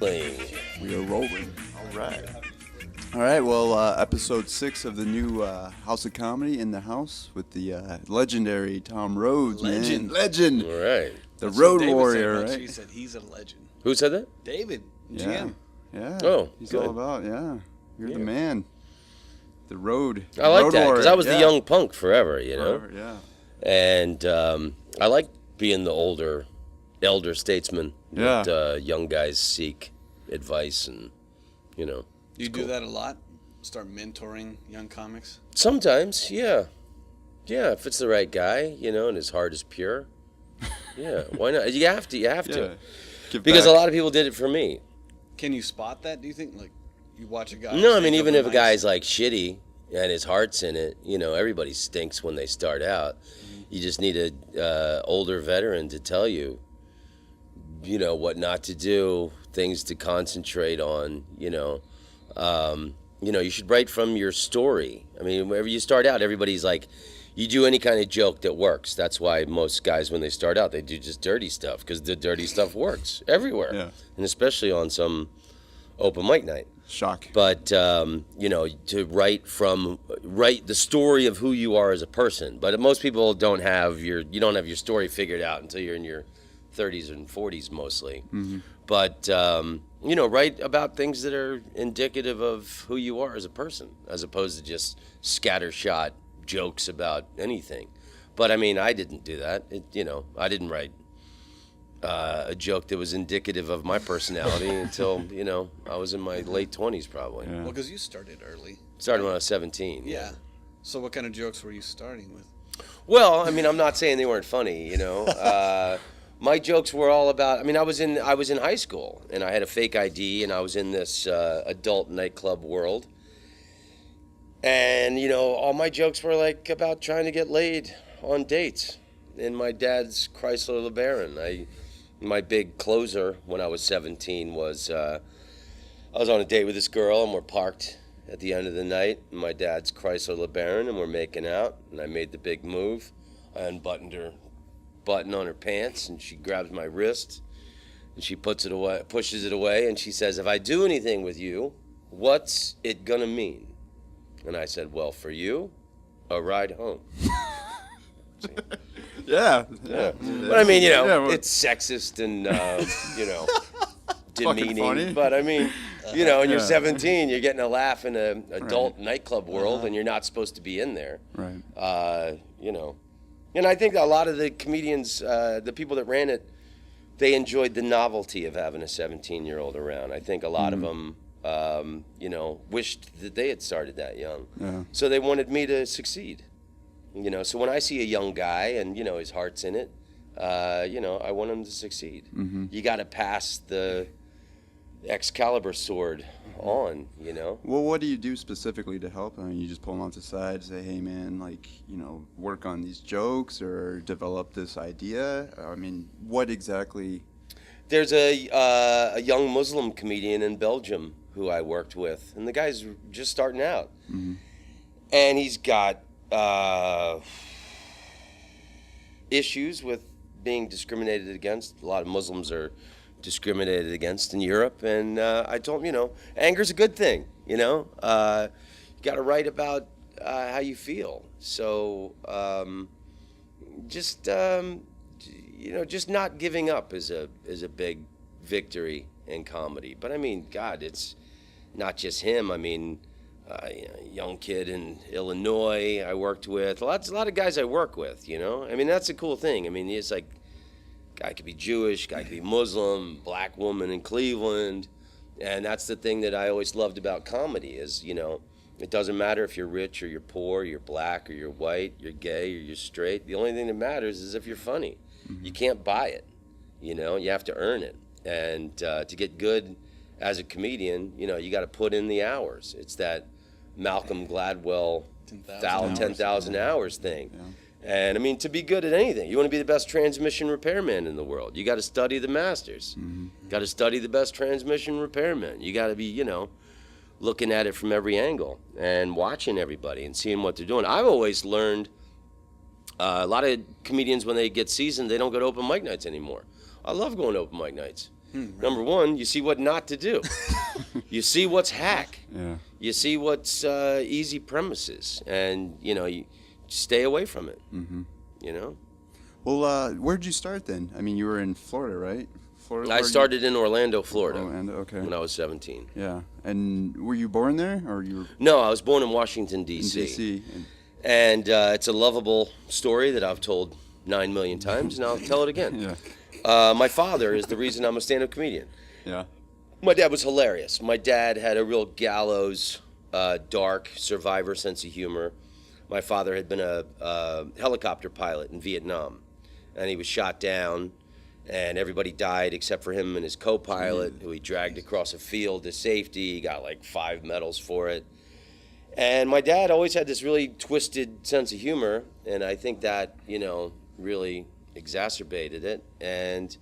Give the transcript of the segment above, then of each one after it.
We are rolling. All right. All right, well, episode 6 of the new House of Comedy in the house with the legendary Tom Rhodes. Legend. Man. Legend. All right. The That's Road what David Warrior, said, right? He said he's a legend. Who said that? David, Yeah. GM. Yeah. Oh, he's good. all about, yeah. You're Yeah. the man. The road. I like road that because warrior. I was the Yeah. young punk forever, you know. Forever, yeah. And I like being the elder statesman Yeah. that young guys seek advice and, you know. Do you do that a lot? Start mentoring young comics? Sometimes, yeah. Yeah, if it's the right guy, you know, and his heart is pure. Yeah, why not? You have to. Yeah. Give Because back. a lot of people did it for me. Can you spot that, do you think? Like, you watch a guy... No, I mean, say even couple if a nights- guy's like shitty and his heart's in it, you know, everybody stinks when they start out. You just need a older veteran to tell you, you know, what not to do, things to concentrate on, you know. You should write from your story. I mean, whenever you start out, everybody's like, you do any kind of joke that works. That's why most guys, when they start out, they do just dirty stuff, because the dirty stuff works everywhere. Yeah. And especially on some open mic night. Shock. But, to write the story of who you are as a person. But most people don't have your story figured out until you're in your 30s and 40s mostly. Mm-hmm. But, write about things that are indicative of who you are as a person, as opposed to just scattershot jokes about anything. But, I mean, I didn't do that. I didn't write a joke that was indicative of my personality until, I was in my late 20s probably. Yeah. Well, because you started early. Started when I was 17. Yeah. So what kind of jokes were you starting with? Well, I mean, I'm not saying they weren't funny, you know. My jokes were all about. I mean, I was in high school and I had a fake ID and I was in this adult nightclub world. And all my jokes were like about trying to get laid on dates in my dad's Chrysler LeBaron. My big closer when I was 17 was I was on a date with this girl and we're parked at the end of the night in my dad's Chrysler LeBaron and we're making out and I made the big move. I unbuttoned her button on her pants and she grabs my wrist and she pushes it away and she says, "If I do anything with you, what's it gonna mean?" And I said, "Well, for you, a ride home." Yeah. But I mean, it's sexist and demeaning. funny. But I mean, and Yeah. you're 17, you're getting a laugh in an adult nightclub world, and you're not supposed to be in there. Right. And I think a lot of the comedians, the people that ran it, they enjoyed the novelty of having a 17-year-old around. I think a lot of them, wished that they had started that young. Yeah. So they wanted me to succeed. So when I see a young guy and, his heart's in it, I want him to succeed. Mm-hmm. You got to pass the Excalibur sword on, Well, what do you do specifically to help? I mean, you just pull them off the side, say, "Hey, man, work on these jokes or develop this idea." I mean, what exactly? There's a young Muslim comedian in Belgium who I worked with, and the guy's just starting out. Mm-hmm. And he's got issues with being discriminated against. A lot of Muslims are discriminated against in Europe, and I told him, anger's a good thing. You got to write about how you feel. So just not giving up is a big victory in comedy. But I mean, God, it's not just him. I mean, young kid in Illinois I worked with. A lot of guys I work with. I mean, that's a cool thing. I mean, it's like, guy could be Jewish, guy could be Muslim, black woman in Cleveland. And that's the thing that I always loved about comedy is, it doesn't matter if you're rich or you're poor, you're black or you're white, you're gay or you're straight. The only thing that matters is if you're funny. Mm-hmm. You can't buy it, you have to earn it. And to get good as a comedian, you got to put in the hours. It's that Malcolm Gladwell 10,000 hours thing. Yeah. And I mean, to be good at anything, you want to be the best transmission repairman in the world. You got to study the masters. Mm-hmm. Got to study the best transmission repairman. You got to be, looking at it from every angle and watching everybody and seeing what they're doing. I've always learned a lot of comedians, when they get seasoned, they don't go to open mic nights anymore. I love going to open mic nights. Number one, you see what not to do. You see what's hack. Yeah. You see what's easy premises, and you stay away from it. Mm-hmm. You know. Well, where'd you start then? I mean, you were in Florida, right? Florida. I started in Orlando, Florida. Orlando, okay. When I was 17. Yeah. And were you born there, or you were No, I was born in Washington, in D.C. D.C.? And it's a lovable story that I've told 9 million times, and I'll tell it again. Yeah. My father is the reason I'm a stand-up comedian. Yeah. My dad was hilarious. My dad had a real gallows, dark survivor sense of humor. My father had been a helicopter pilot in Vietnam, and he was shot down, and everybody died except for him and his co-pilot, who he dragged across a field to safety. He got like 5 medals for it. And my dad always had this really twisted sense of humor, and I think that, really exacerbated it. And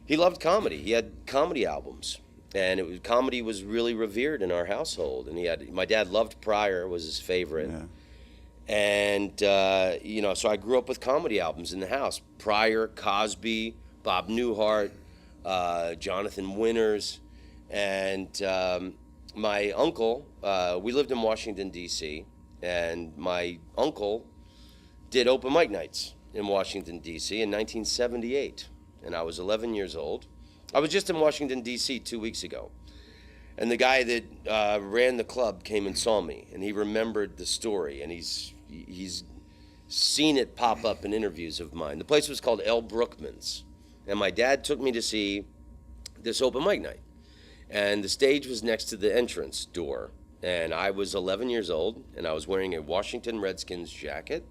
he loved comedy. He had comedy albums, and comedy was really revered in our household. And my dad loved Pryor, was his favorite. Yeah. And, so I grew up with comedy albums in the house. Pryor, Cosby, Bob Newhart, Jonathan Winters, and my uncle, we lived in Washington, D.C., and my uncle did open mic nights in Washington, D.C. in 1978, and I was 11 years old. I was just in Washington, D.C. 2 weeks ago, and the guy that ran the club came and saw me, and he remembered the story, and he's seen it pop up in interviews of mine. The place was called L. Brookman's, and my dad took me to see this open mic night. And the stage was next to the entrance door. And I was 11 years old, and I was wearing a Washington Redskins jacket.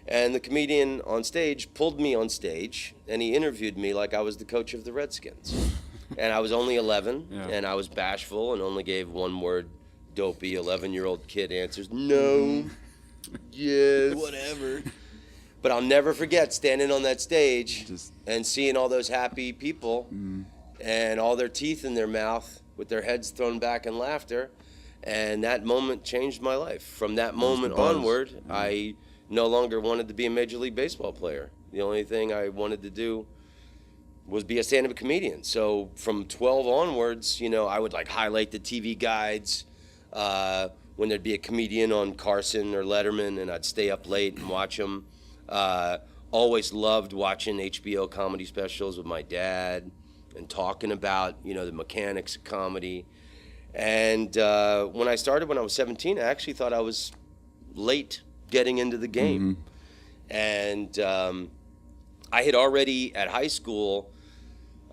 And the comedian on stage pulled me on stage, and he interviewed me like I was the coach of the Redskins. And I was only 11, and I was bashful and only gave one word, dopey 11-year-old kid answers, no, yes, Whatever. But I'll never forget standing on that stage and seeing all those happy people and all their teeth in their mouth with their heads thrown back in laughter. And that moment changed my life. From that moment onward, I no longer wanted to be a Major League Baseball player. The only thing I wanted to do was be a stand-up comedian. So from 12 onwards, I would highlight the TV guides when there'd be a comedian on Carson or Letterman, and I'd stay up late and watch them. Always loved watching HBO comedy specials with my dad and talking about, the mechanics of comedy. And when I started when I was 17, I actually thought I was late getting into the game. And I had already, at high school,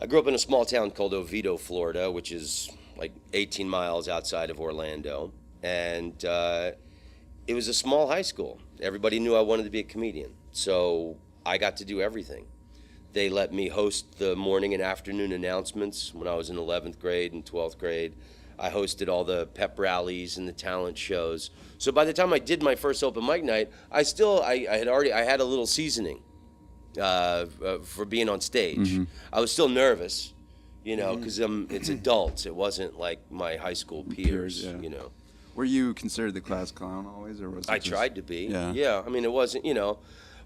I grew up in a small town called Oviedo, Florida, which is like 18 miles outside of Orlando. And it was a small high school. Everybody knew I wanted to be a comedian. So I got to do everything. They let me host the morning and afternoon announcements when I was in 11th grade and 12th grade. I hosted all the pep rallies and the talent shows. So by the time I did my first open mic night, I had a little seasoning for being on stage. I was still nervous, because it's adults. It wasn't like my high school peers, Were you considered the class clown always, or was it I tried to be. Yeah. I mean, it wasn't,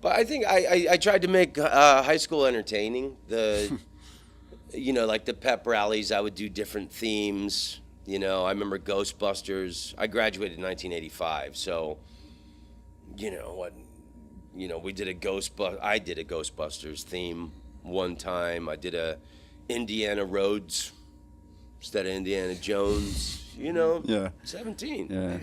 but I think I tried to make high school entertaining. Like the pep rallies, I would do different themes. I remember Ghostbusters. I graduated in 1985, so, we did I did a Ghostbusters theme one time. I did a Indiana Rhodes instead of Indiana Jones, 17. Yeah.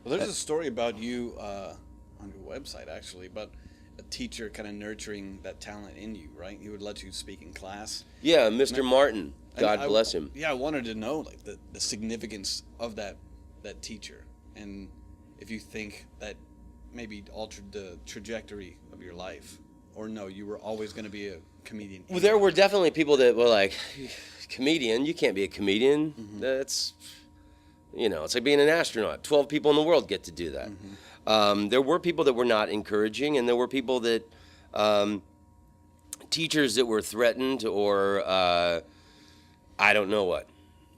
Well, there's a story about you on your website, actually, about a teacher kind of nurturing that talent in you, right? He would let you speak in class. Yeah, Mr. Martin. God bless him. Yeah, I wanted to know the significance of that teacher, and if you think that maybe altered the trajectory of your life, or no, you were always going to be a comedian. Well, there were definitely people that were like, comedian, you can't be a comedian. That's, it's like being an astronaut. 12 people in the world get to do that. There were people that were not encouraging, and there were people that, teachers that were threatened or I don't know what.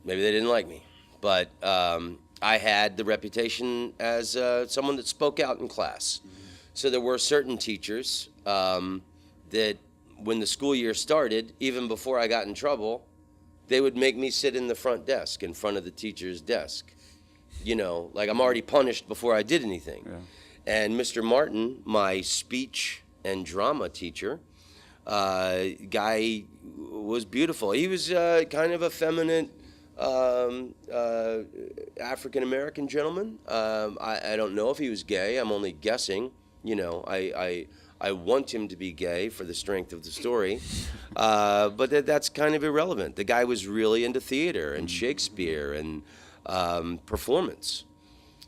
Maybe they didn't like me. But I had the reputation as someone that spoke out in class. So there were certain teachers that when the school year started, even before I got in trouble, they would make me sit in the front desk, in front of the teacher's desk. Like I'm already punished before I did anything. Yeah. And Mr. Martin, my speech and drama teacher, guy was beautiful. He was kind of effeminate African-American gentleman. I don't know if he was gay. I'm only guessing. I want him to be gay for the strength of the story, but that's kind of irrelevant. The guy was really into theater and Shakespeare and performance.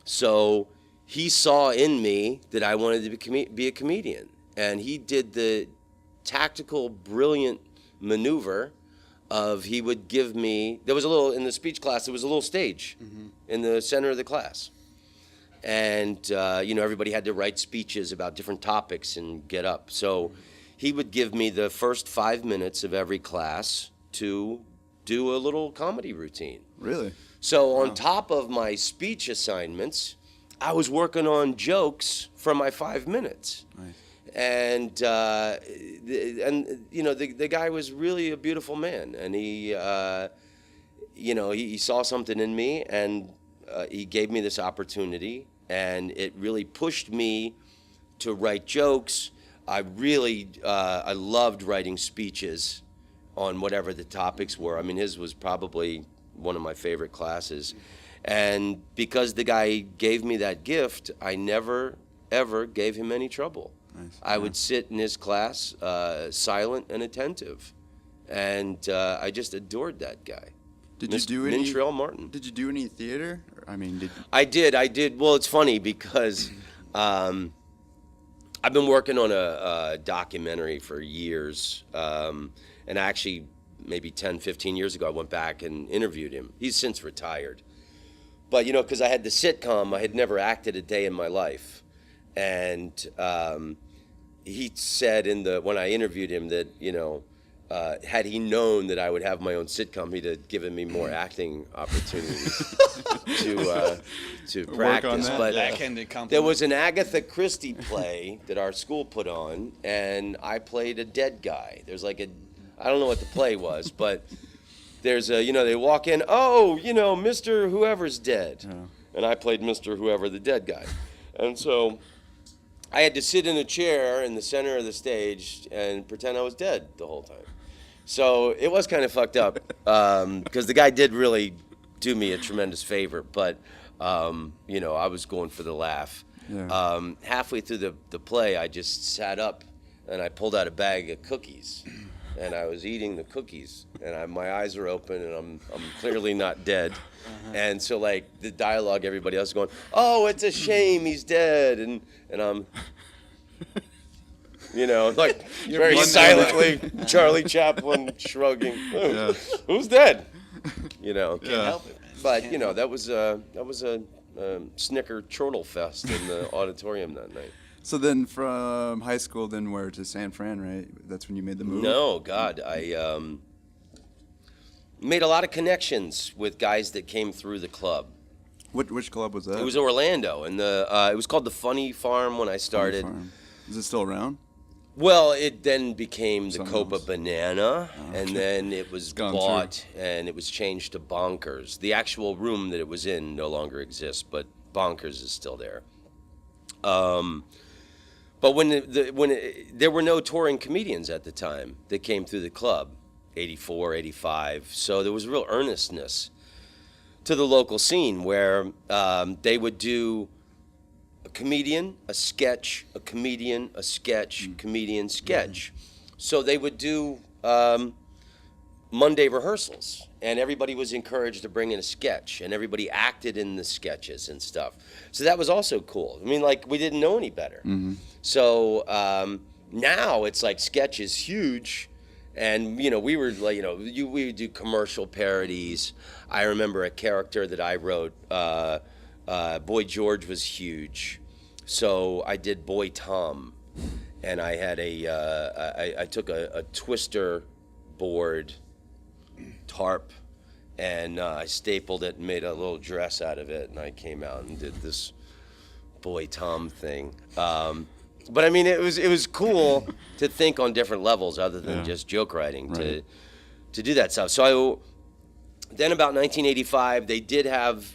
So he saw in me that I wanted to be a comedian, and he did the tactical, brilliant maneuver of he would give me, there was a little, in the speech class, there was a little stage in the center of the class. And, everybody had to write speeches about different topics and get up. So he would give me the first 5 minutes of every class to do a little comedy routine. Really? So on top of my speech assignments, I was working on jokes for my 5 minutes. Nice. And the guy was really a beautiful man, and he saw something in me, and he gave me this opportunity, and it really pushed me to write jokes. I loved writing speeches on whatever the topics were. I mean, his was probably one of my favorite classes, and because the guy gave me that gift, I never ever gave him any trouble. Nice. I would sit in his class, silent and attentive, and I just adored that guy. Did you do any? Mintrell Martin. Did you do any theater? I mean, I did. Well, it's funny because I've been working on a documentary for years, and actually maybe 10, 15 years ago, I went back and interviewed him. He's since retired. But, because I had the sitcom, I had never acted a day in my life. And he said when I interviewed him that, had he known that I would have my own sitcom, he'd have given me more acting opportunities to practice. that. But Backhanded compliment. there was an Agatha Christie play that our school put on, and I played a dead guy. There's I don't know what the play was, but there's they walk in, Mr. Whoever's dead. Yeah. And I played Mr. Whoever the dead guy. And so I had to sit in a chair in the center of the stage and pretend I was dead the whole time. So it was kind of fucked up because the guy did really do me a tremendous favor, but I was going for the laugh. Yeah. Halfway through the play, I just sat up and I pulled out a bag of cookies, and I was eating the cookies, and my eyes are open, and I'm clearly not dead. And so the dialogue, everybody else is going, "Oh, it's a shame he's dead," and I'm, very silently, Charlie Chaplin shrugging, Yeah. "Who's dead?" Can't Yeah. help it, man. But that was a snicker chortle fest in the auditorium that night. So then from high school, then where to San Fran, right? That's when you made the move? No, God, I made a lot of connections with guys that came through the club. Which club was that? It was Orlando, and it was called the Funny Farm when I started. Farm. Is it still around? Well, it then became the Something Copa else. Banana, okay. and then it was gone bought, and it was changed to Bonkers. The actual room that it was in no longer exists, but Bonkers is still there. But when there were no touring comedians at the time that came through the club, 84, 85, so there was real earnestness to the local scene where they would do a comedian, a sketch, a comedian, a sketch, comedian, sketch. So they would do Monday rehearsals, and everybody was encouraged to bring in a sketch, and everybody acted in the sketches and stuff. So that was also cool. I mean, we didn't know any better. Mm-hmm. So now it's sketch is huge, and we were we would do commercial parodies. I remember a character that I wrote. Boy George was huge, so I did Boy Tom, and I had I took a twister board tarp, and I stapled it and made a little dress out of it, and I came out and did this Boy Tom thing. But I mean, it was cool to think on different levels other than just joke writing, Right. to do that stuff. So then about 1985, they did have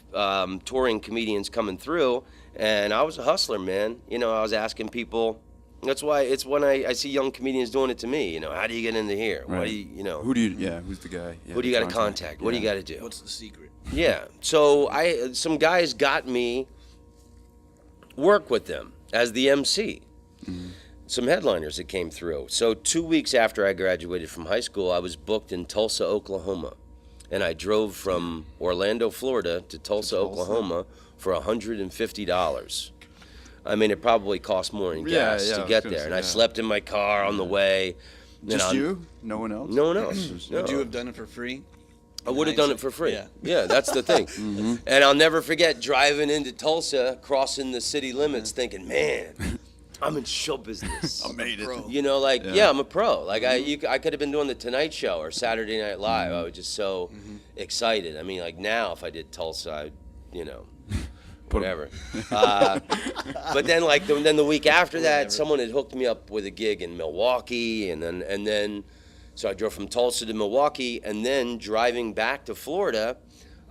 touring comedians coming through, and I was a hustler, man. You know, I was asking people. That's why it's when I see young comedians doing it to me. You know, how do you get into here? Right. What do you know? Who's the guy? Yeah, Who do you got to contact? What do you got to do? What's the secret? Yeah. So some guys got me work with them as the MC. Mm-hmm. Some headliners that came through. So 2 weeks after I graduated from high school, I was booked in Tulsa, Oklahoma. And I drove from Orlando, Florida to Tulsa, Oklahoma for $150. I mean, it probably cost more in gas to get there. And I slept in my car on the way. Just you? No one else? No one else. No. Would you have done it for free? I would have done it for free. Yeah. Yeah, that's the thing. Mm-hmm. And I'll never forget driving into Tulsa, crossing the city limits, thinking, man, I'm in show business. I made it. Pro. You know, like, yeah, I'm a pro. Like, I could have been doing the Tonight Show or Saturday Night Live. I was just so excited. I mean, like, now if I did Tulsa, whatever. But then, like, then the week after that, someone had hooked me up with a gig in Milwaukee, and then, so I drove from Tulsa to Milwaukee, and then driving back to Florida,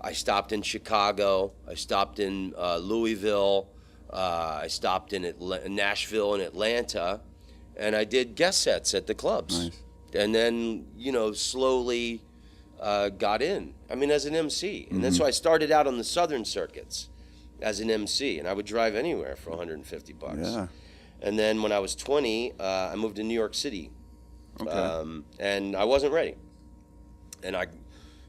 I stopped in Chicago, I stopped in Louisville, I stopped in Nashville and Atlanta, and I did guest sets at the clubs. Nice. And then, slowly got in. I mean, as an MC. And then so I started out on the southern circuits as an MC, and I would drive anywhere for $150. Yeah. And then when I was 20, I moved to New York City. Okay. And I wasn't ready. And I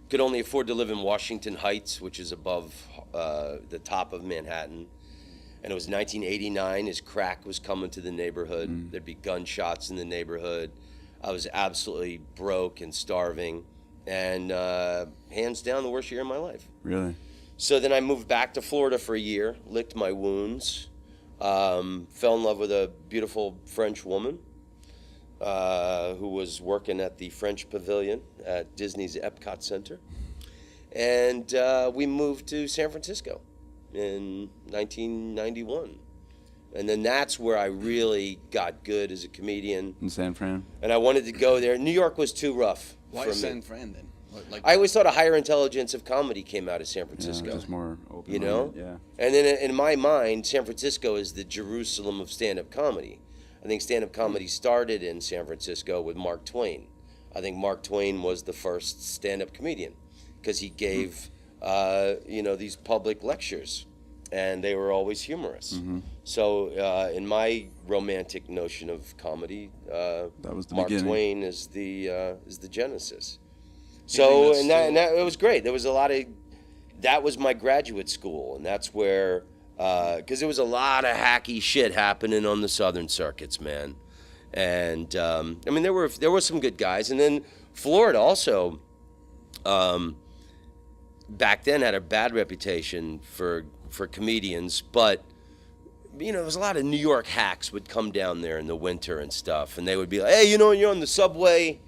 could only afford to live in Washington Heights, which is above the top of Manhattan. And it was 1989 as crack was coming to the neighborhood. There'd be gunshots in the neighborhood. I was absolutely broke and starving. And hands down, the worst year of my life. Really? So then I moved back to Florida for a year, licked my wounds, fell in love with a beautiful French woman who was working at the French Pavilion at Disney's Epcot Center. And we moved to San Francisco in 1991. And then that's where I really got good as a comedian. In San Fran? And I wanted to go there. New York was too rough Why for me. San Fran then? I always thought a higher intelligence of comedy came out of San Francisco. Yeah, just more open. You know? Yeah. And then in my mind, San Francisco is the Jerusalem of stand-up comedy. I think stand-up comedy started in San Francisco with Mark Twain. I think Mark Twain was the first stand-up comedian because he gave, these public lectures, and they were always humorous. Mm-hmm. So in my romantic notion of comedy, That was the Mark beginning. Twain is the genesis. So and that it was great. There was a lot of that was my graduate school, and that's where because there was a lot of hacky shit happening on the southern circuits, man. And I mean there were some good guys, and then Florida also back then had a bad reputation for comedians, but there was a lot of New York hacks would come down there in the winter and stuff, and they would be like, hey, you're on the subway.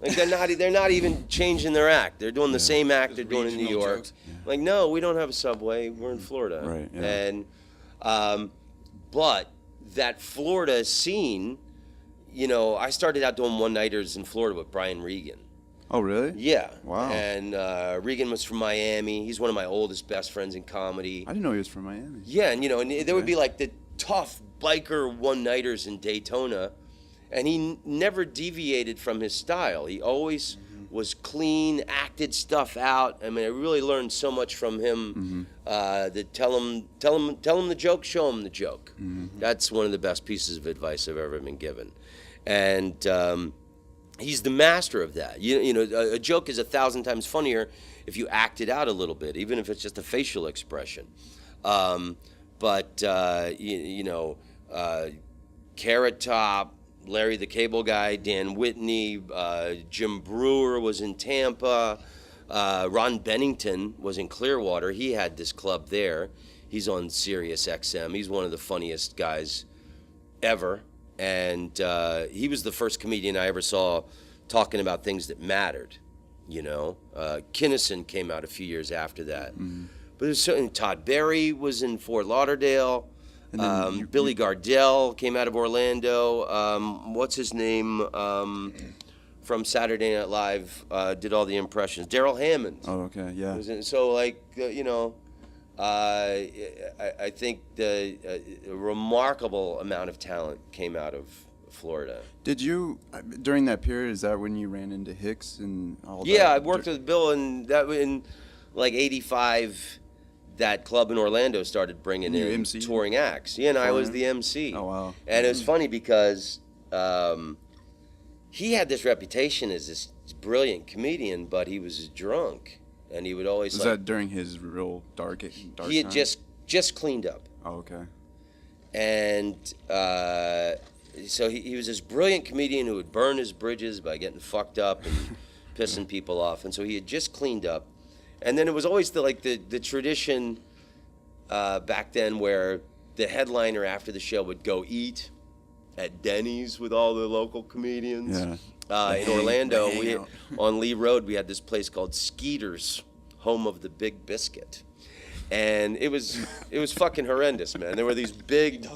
Like they're not even changing their act. They're doing the same act they're doing in New regional York. jokes. Like, no, we don't have a subway. We're in Florida. Right, yeah. And but that Florida scene, I started out doing one-nighters in Florida with Brian Regan. Oh, really? Yeah. Wow. And Regan was from Miami. He's one of my oldest best friends in comedy. I didn't know he was from Miami. Yeah, and and there would be like the tough biker one-nighters in Daytona, and he never deviated from his style. He always was clean, acted stuff out. I mean, I really learned so much from him. That tell him the joke, show him the joke. That's one of the best pieces of advice I've ever been given, and he's the master of that. A joke is 1,000 times funnier if you act it out a little bit, even if it's just a facial expression. Carrot Top, Larry the Cable Guy, Dan Whitney, Jim Brewer was in Tampa, Ron Bennington was in Clearwater. He had this club there. He's on Sirius XM. He's one of the funniest guys ever. And he was the first comedian I ever saw talking about things that mattered, Kinnison came out a few years after that. But there's certainly Todd Berry was in Fort Lauderdale. And then Billy Gardell came out of Orlando. What's his name? from Saturday Night Live did all the impressions. Daryl Hammond. Oh, okay, yeah. So, like, I think a remarkable amount of talent came out of Florida. Did you, during that period, is that when you ran into Hicks and all that? Yeah, I worked with Bill, and that in like '85, that club in Orlando started bringing You in MC'd? touring acts. Yeah, and I was the MC. Oh, wow. And it was funny because he had this reputation as this brilliant comedian, but he was drunk, and he would always. Was that during his real dark He had time? just cleaned up. Oh, okay. And so he was this brilliant comedian who would burn his bridges by getting fucked up and pissing people off. And so he had just cleaned up. And then it was always the tradition back then where the headliner after the show would go eat at Denny's with all the local comedians. Yeah. In Orlando, on Lee Road, we had this place called Skeeter's, home of the Big Biscuit. And it was fucking horrendous, man. There were these big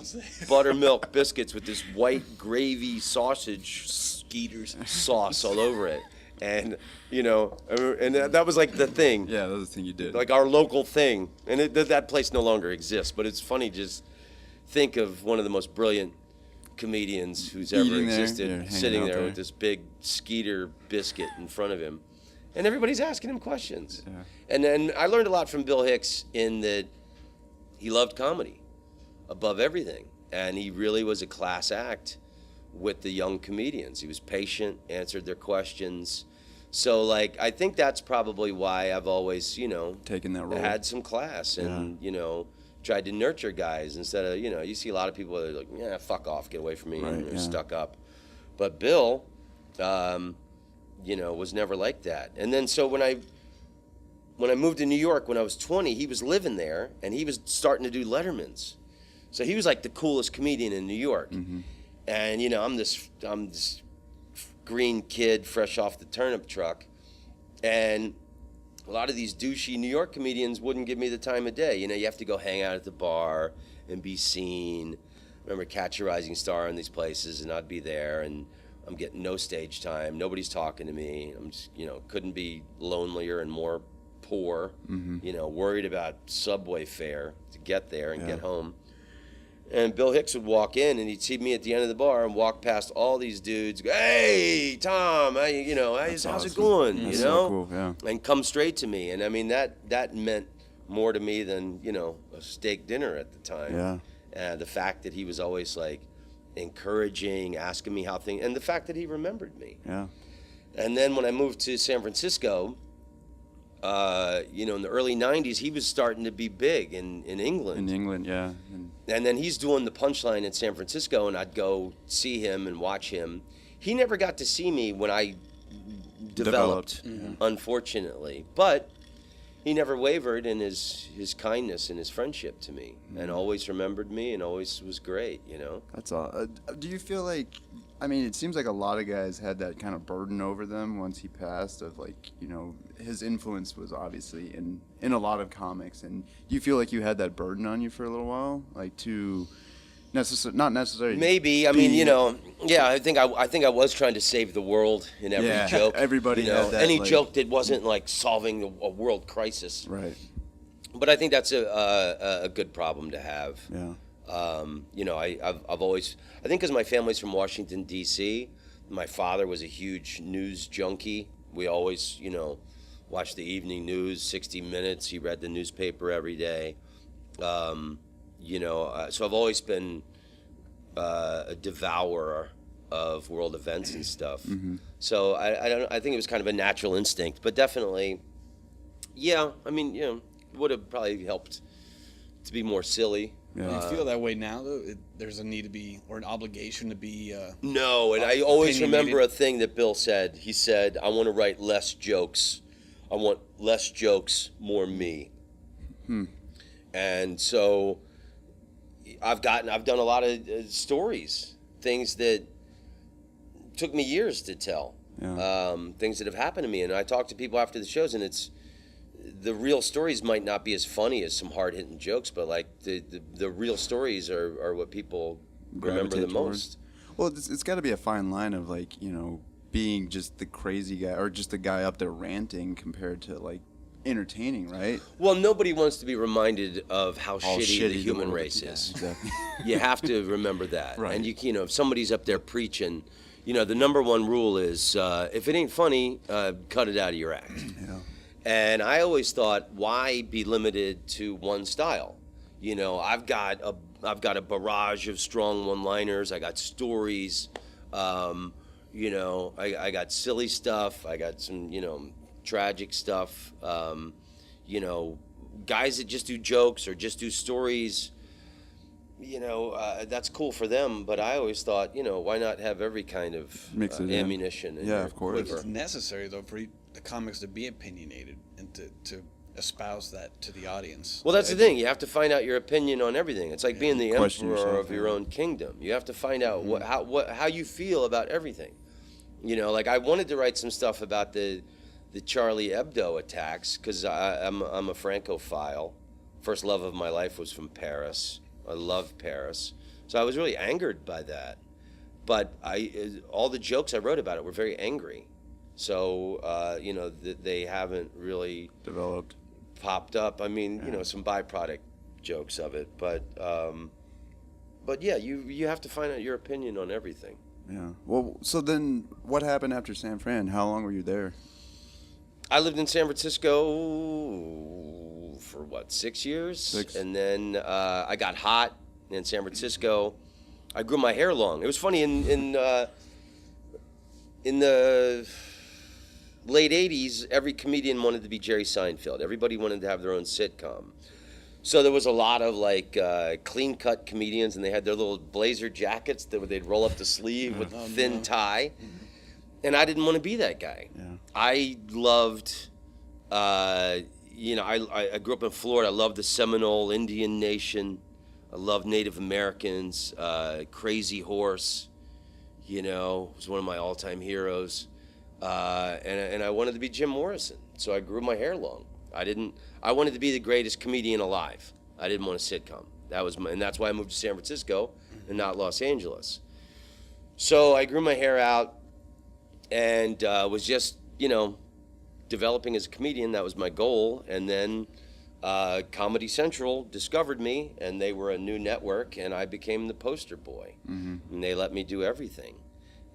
buttermilk biscuits with this white gravy sausage Skeeter's sauce all over it. And, and that was like the thing. Yeah, that was the thing you did. Like our local thing. And that place no longer exists. But it's funny just think of one of the most brilliant comedians who's ever Eating there, existed yeah, sitting hanging out there there. with this big Skeeter biscuit in front of him. And everybody's asking him questions. Yeah. And then I learned a lot from Bill Hicks in that he loved comedy above everything. And he really was a class act with the young comedians. He was patient, answered their questions. So, like, I think that's probably why I've always, Taking that role. had some class and, tried to nurture guys instead of, you see a lot of people that are like, yeah, fuck off, get away from me, Right, and they're yeah. stuck up. But Bill, was never like that. And then so when I moved to New York when I was 20, he was living there and he was starting to do Letterman's. So he was like the coolest comedian in New York. Mm-hmm. And I'm this green kid fresh off the turnip truck, and a lot of these douchey New York comedians wouldn't give me the time of day. You have to go hang out at the bar and be seen. I remember Catch a Rising Star in these places, and I'd be there, and I'm getting no stage time. Nobody's talking to me. I'm just, couldn't be lonelier and more poor. Mm-hmm. Worried about subway fare to get there and Yeah. get home. And Bill Hicks would walk in, and he'd see me at the end of the bar and walk past all these dudes. Go, hey, Tom, how's it awesome. going? That's so cool, yeah. And come straight to me. And I mean, that meant more to me than a steak dinner at the time. Yeah. And the fact that he was always like encouraging, asking me how things, and the fact that he remembered me. Yeah. And then when I moved to San Francisco, in the early 90s, he was starting to be big in England. In England, yeah. And then he's doing the Punchline in San Francisco, and I'd go see him and watch him. He never got to see me when I developed, unfortunately. But he never wavered in his kindness and his friendship to me, and always remembered me and always was great, That's all. Do you feel like, it seems like a lot of guys had that kind of burden over them once he passed of his influence was obviously in a lot of comics. And do you feel like you had that burden on you for a little while? Like to not necessarily. Maybe. I think I was trying to save the world in every joke. Everybody had that, any joke that wasn't like solving a world crisis. Right. But I think that's a good problem to have. Yeah. I've always, I think because my family's from Washington, D.C., my father was a huge news junkie. We always, watched the evening news, 60 Minutes. He read the newspaper every day. So I've always been a devourer of world events and stuff. Mm-hmm. So I think it was kind of a natural instinct, but definitely, would have probably helped to be more silly. Yeah. Do you feel that way now, though? There's a need to be, or an obligation to be... No, and I always opinionated? remember a thing that Bill said. He said, I want to write less jokes. I want less jokes, more me. And so I've done a lot of stories, things that took me years to tell, things that have happened to me. And I talk to people after the shows, and the real stories might not be as funny as some hard-hitting jokes, but like the real stories are what people remember the Gravitate towards. most. Well, it's got to be a fine line of being just the crazy guy or just the guy up there ranting compared to like entertaining, right? Well, nobody wants to be reminded of how shitty the human world race is. is. Yeah, exactly. You have to remember that. Right. And you know, if somebody's up there preaching, you know, the number one rule is if it ain't funny, cut it out of your act. Yeah. And I always thought, why be limited to one style? You know, I've got a barrage of strong one-liners. I got stories. You know, I got silly stuff. I got some, you know, tragic stuff. You know, guys that just do jokes or just do stories. You know, that's cool for them. But I always thought, you know, why not have every kind of Mix it in. ammunition? In Yeah, your of course. quiver? It's necessary, though, for the comics to be opinionated and to espouse that to the audience. Well, that's the thing. You have to find out your opinion on everything. It's like being the Question emperor yourself, of your own kingdom. You have to find out how you feel about everything. You know, like I wanted to write some stuff about the Charlie Hebdo attacks because I'm a Francophile. First love of my life was from Paris. I love Paris, so I was really angered by that. But all the jokes I wrote about it were very angry. So you know, they haven't really Developed. popped up. I mean, you know, some byproduct jokes of it, but yeah, you have to find out your opinion on everything. Yeah. Well, so then what happened after San Fran? How long were you there? I lived in San Francisco for 6 years? 6. And then I got hot in San Francisco. I grew my hair long. It was funny in the late 80s, every comedian wanted to be Jerry Seinfeld. Everybody wanted to have their own sitcom. So there was a lot of like clean-cut comedians, and they had their little blazer jackets that they'd roll up the sleeve with thin tie. And I didn't want to be that guy. Yeah. I loved, you know, I grew up in Florida. I loved the Seminole Indian Nation. I loved Native Americans. Crazy Horse, you know, was one of my all-time heroes. And I wanted to be Jim Morrison, so I grew my hair long. I wanted to be the greatest comedian alive. I didn't want a sitcom. And that's why I moved to San Francisco and not Los Angeles. So I grew my hair out and was just, you know, developing as a comedian. That was my goal. And then Comedy Central discovered me, and they were a new network, and I became the poster boy. And they let me do everything.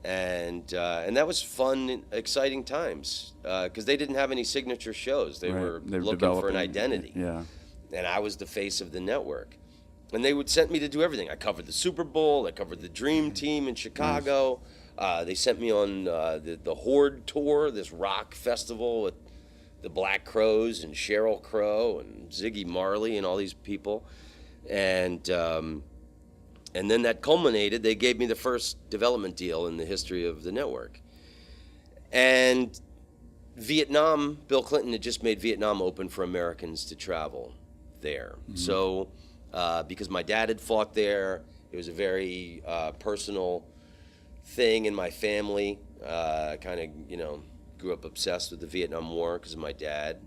And that was fun, exciting times because they didn't have any signature shows. They were looking for an identity. Yeah. And I was the face of the network. And they would send me to do everything. I covered the Super Bowl. I covered the Dream Team in Chicago. They sent me on the Horde Tour, this rock festival with the Black Crowes and Sheryl Crow and Ziggy Marley and all these people. And then that culminated. They gave me the first development deal in the history of the network. And Vietnam, Bill Clinton had just made Vietnam open for Americans to travel there. So because my dad had fought there, it was a very personal thing in my family. Kind of, you know, grew up obsessed with the Vietnam War because of my dad.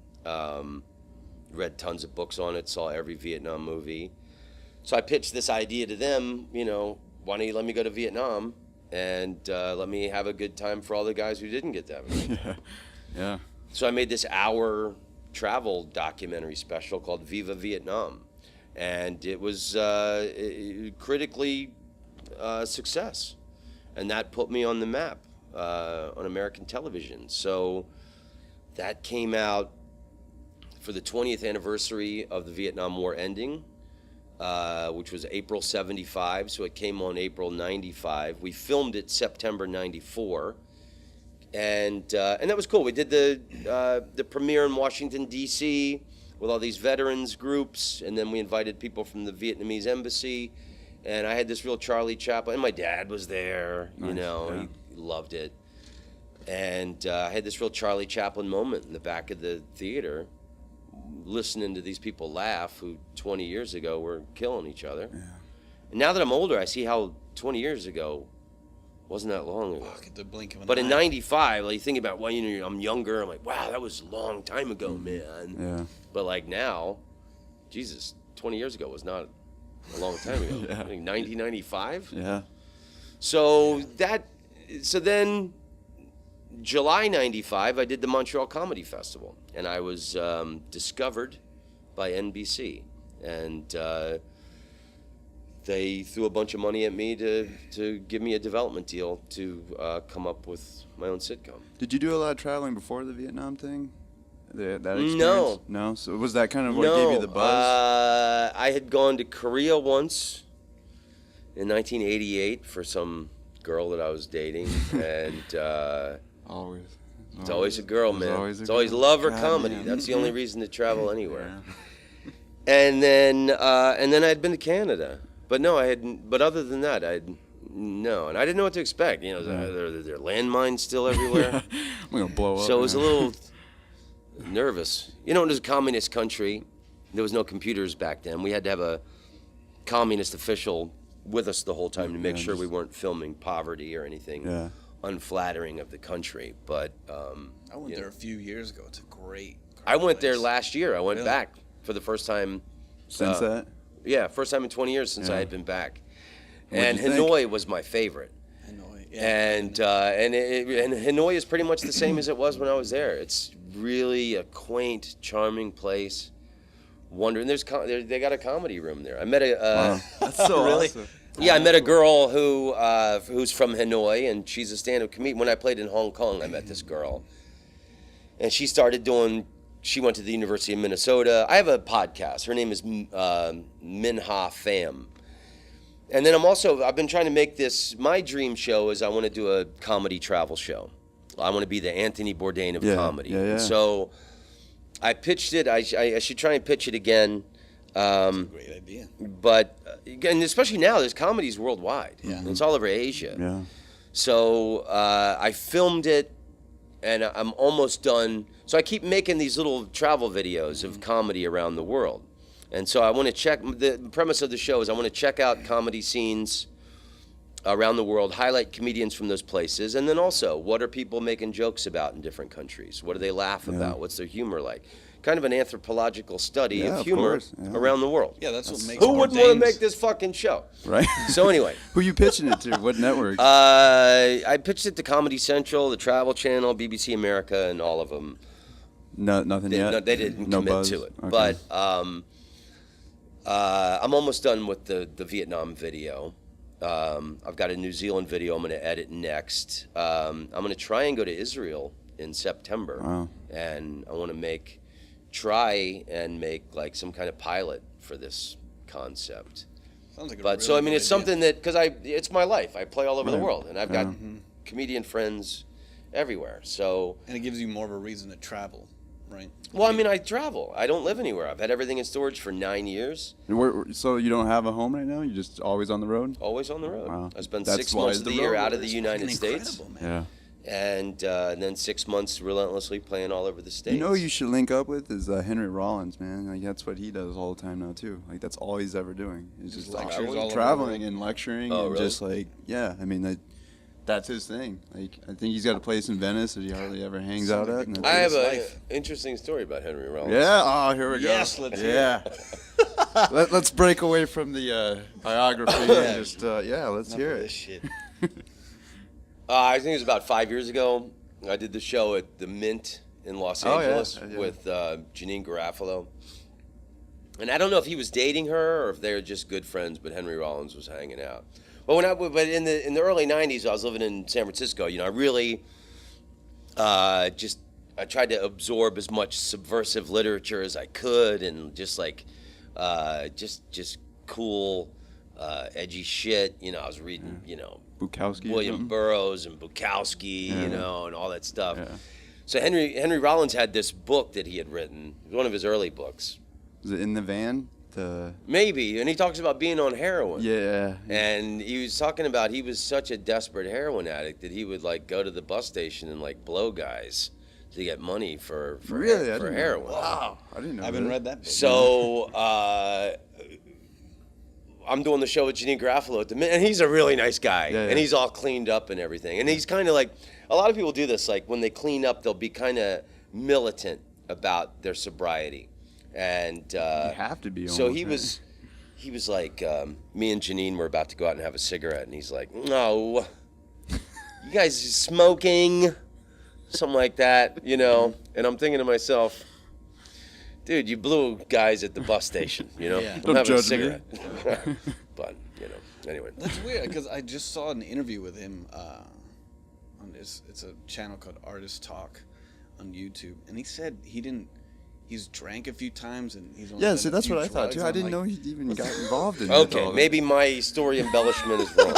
Read tons of books on it, saw every Vietnam movie. So I pitched this idea to them, you know, why don't you let me go to Vietnam and let me have a good time for all the guys who didn't get to have a good time. Yeah. So I made this hour travel documentary special called Viva Vietnam. And it was critically a success. And that put me on the map on American television. So that came out for the 20th anniversary of the Vietnam War ending. Which was April 75, so it came on April 95. We filmed it September 94, and that was cool. We did the premiere in Washington, D.C. with all these veterans groups, and then we invited people from the Vietnamese embassy, and I had this real Charlie Chaplin, and my dad was there, you know, yeah. He loved it. And I had this real Charlie Chaplin moment in the back of the theater, listening to these people laugh who 20 years ago were killing each other. Yeah. And now that I'm older, I see how 20 years ago wasn't that long ago. Fuck, at the blink of an But eye. in 95, like you think about, well, you know, I'm younger. I'm like, wow, that was a long time ago, man. Yeah. But like now, Jesus, 20 years ago was not a long time ago. Yeah. I think 1995. Yeah. So then July 95, I did the Montreal Comedy Festival, and I was discovered by NBC, and they threw a bunch of money at me to give me a development deal to come up with my own sitcom. Did you do a lot of traveling before the Vietnam thing? That experience? No. No? So was that kind of what gave you the buzz? I had gone to Korea once in 1988 for some girl that I was dating, and Always. it's always a girl, man. It's It's always love or God, comedy. man. That's the only reason to travel anywhere. Yeah. And then I'd been to Canada, but no, I hadn't. But other than that, no, and I didn't know what to expect. You know, there are landmines still everywhere. I'm gonna blow up. So it was a man. little nervous. You know, it was a communist country. There was no computers back then. We had to have a communist official with us the whole time to make sure we weren't filming poverty or anything unflattering of the country. But I went there a few years ago. It's a great I went there place. last year. I went Really? back for the first time. Since that. Yeah, first time in 20 years since I Yeah. had been back. What'd And you think? Hanoi was my favorite. Hanoi, yeah. And Hanoi is pretty much the same as it was when I was there. It's really a quaint, charming place. And they got a comedy room there. I met That's so Really? awesome. I met a girl who's from Hanoi, and she's a stand-up comedian. When I played in Hong Kong, I met this girl, and she went to the University of Minnesota. I have a podcast. Her name is Minha Pham. And then I've been trying to make this, my dream show is I want to do a comedy travel show. I want to be the Anthony Bourdain of comedy. Yeah. So I pitched it. I should try and pitch it again. Great idea. But, and especially now, there's comedies worldwide. Yeah. It's all over Asia. Yeah. So I filmed it, and I'm almost done. So I keep making these little travel videos of comedy around the world. And so I want to check, the premise of the show is I want to check out comedy scenes around the world, highlight comedians from those places, and then also, what are people making jokes about in different countries? What do they laugh about? What's their humor like? Kind of an anthropological study of humor around the world. Yeah, that's what makes Who wouldn't want to Bourdain's- make this fucking show? Right. So anyway. Who you pitching it to? What network? I pitched it to Comedy Central, the Travel Channel, BBC America, and all of them. Nothing yet. They didn't No commit buzz? to it. Okay. But I'm almost done with the Vietnam video. I've got a New Zealand video I'm going to edit next. I'm going to try and go to Israel in September. Wow. And I want to try and make like some kind of pilot for this concept. Sounds like a But really so I mean, good it's idea. something that it's my life. I play all over the Right. world, and I've got comedian friends everywhere. So And it gives you more of a reason to travel, right? well, I mean, I travel. I don't live anywhere. I've had everything in storage for 9 years. So you don't have a home right now? You're just always on the road? Always on the road. Wow. I spend That's 6 why months of the the year road out of the It's United fucking States, incredible, man. Yeah. and then 6 months relentlessly playing all over the states. You know who you should link up with is Henry Rollins, man. Like that's what he does all the time now too. Like that's all he's ever doing. He's just lectures always all over the traveling world. and lecturing Oh, and really? just like I mean that's his thing. Like I think he's got a place in Venice that he hardly ever hangs out at. And I have his an life. interesting story about Henry Rollins. yeah. Oh, here we go. Yes, let's hear yeah. Let's break away from the biography and just let's Enough hear of it. this shit. I think it was about 5 years ago. I did the show at the Mint in Los Oh, yeah. Angeles Yeah. with Janine Garofalo. And I don't know if he was dating her or if they were just good friends, but Henry Rollins was hanging out. But but in the early '90s, I was living in San Francisco. You know, I really I tried to absorb as much subversive literature as I could, and just like just cool, edgy shit. You know, I was reading Bukowski. or William something? Burroughs and Bukowski, Yeah. and all that stuff. Yeah. So Henry Rollins had this book that he had written, one of his early books. Was it In the Van? Maybe, and he talks about being on heroin. Yeah. And he was talking about he was such a desperate heroin addict that he would like go to the bus station and like blow guys to get money for Really? I for didn't know heroin. that. Wow. I didn't know I haven't that. read that book. So I'm doing the show with Janine Garofalo at the Mint, and he's a really nice guy, Yeah, yeah. and he's all cleaned up and everything. And he's kind of like, a lot of people do this, like when they clean up, they'll be kind of militant about their sobriety. And You have to be. so almost, he right? was like, me and Janine were about to go out and have a cigarette, and he's like, no, you guys are smoking. something like that, you know. And I'm thinking to myself, dude, you blew guys at the bus station, you know. Yeah. I'm Don't having a judge me. cigarette. But, you know, anyway. That's weird because I just saw an interview with him on this. It's a channel called Artist Talk on YouTube, and he said he's drank a few times and he's only Yeah, done see, a that's few what I thought drugs. too. I I'm didn't like, know he even got involved in it. Okay, all. maybe my story embellishment is wrong.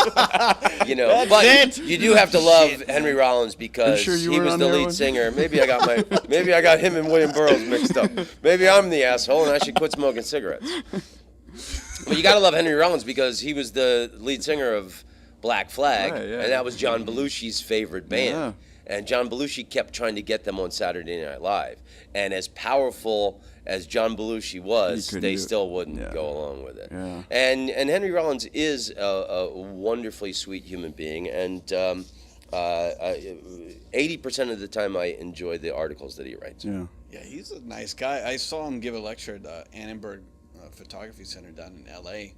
You know, That's but it. you do have to love Shit, Henry Rollins because sure you he were was on the there lead one? singer. Maybe I got him and William Burroughs mixed up. Maybe I'm the asshole and I should quit smoking cigarettes. But you got to love Henry Rollins because he was the lead singer of Black Flag, Right, yeah. and that was John Belushi's favorite band. Yeah. And John Belushi kept trying to get them on Saturday Night Live. And as powerful as John Belushi was, couldn't they do it. still wouldn't Yeah. go along with it. Yeah. And Henry Rollins is a wonderfully sweet human being, and 80% of the time I enjoy the articles that he writes. Yeah. Yeah, he's a nice guy. I saw him give a lecture at the Annenberg Photography Center down in L.A.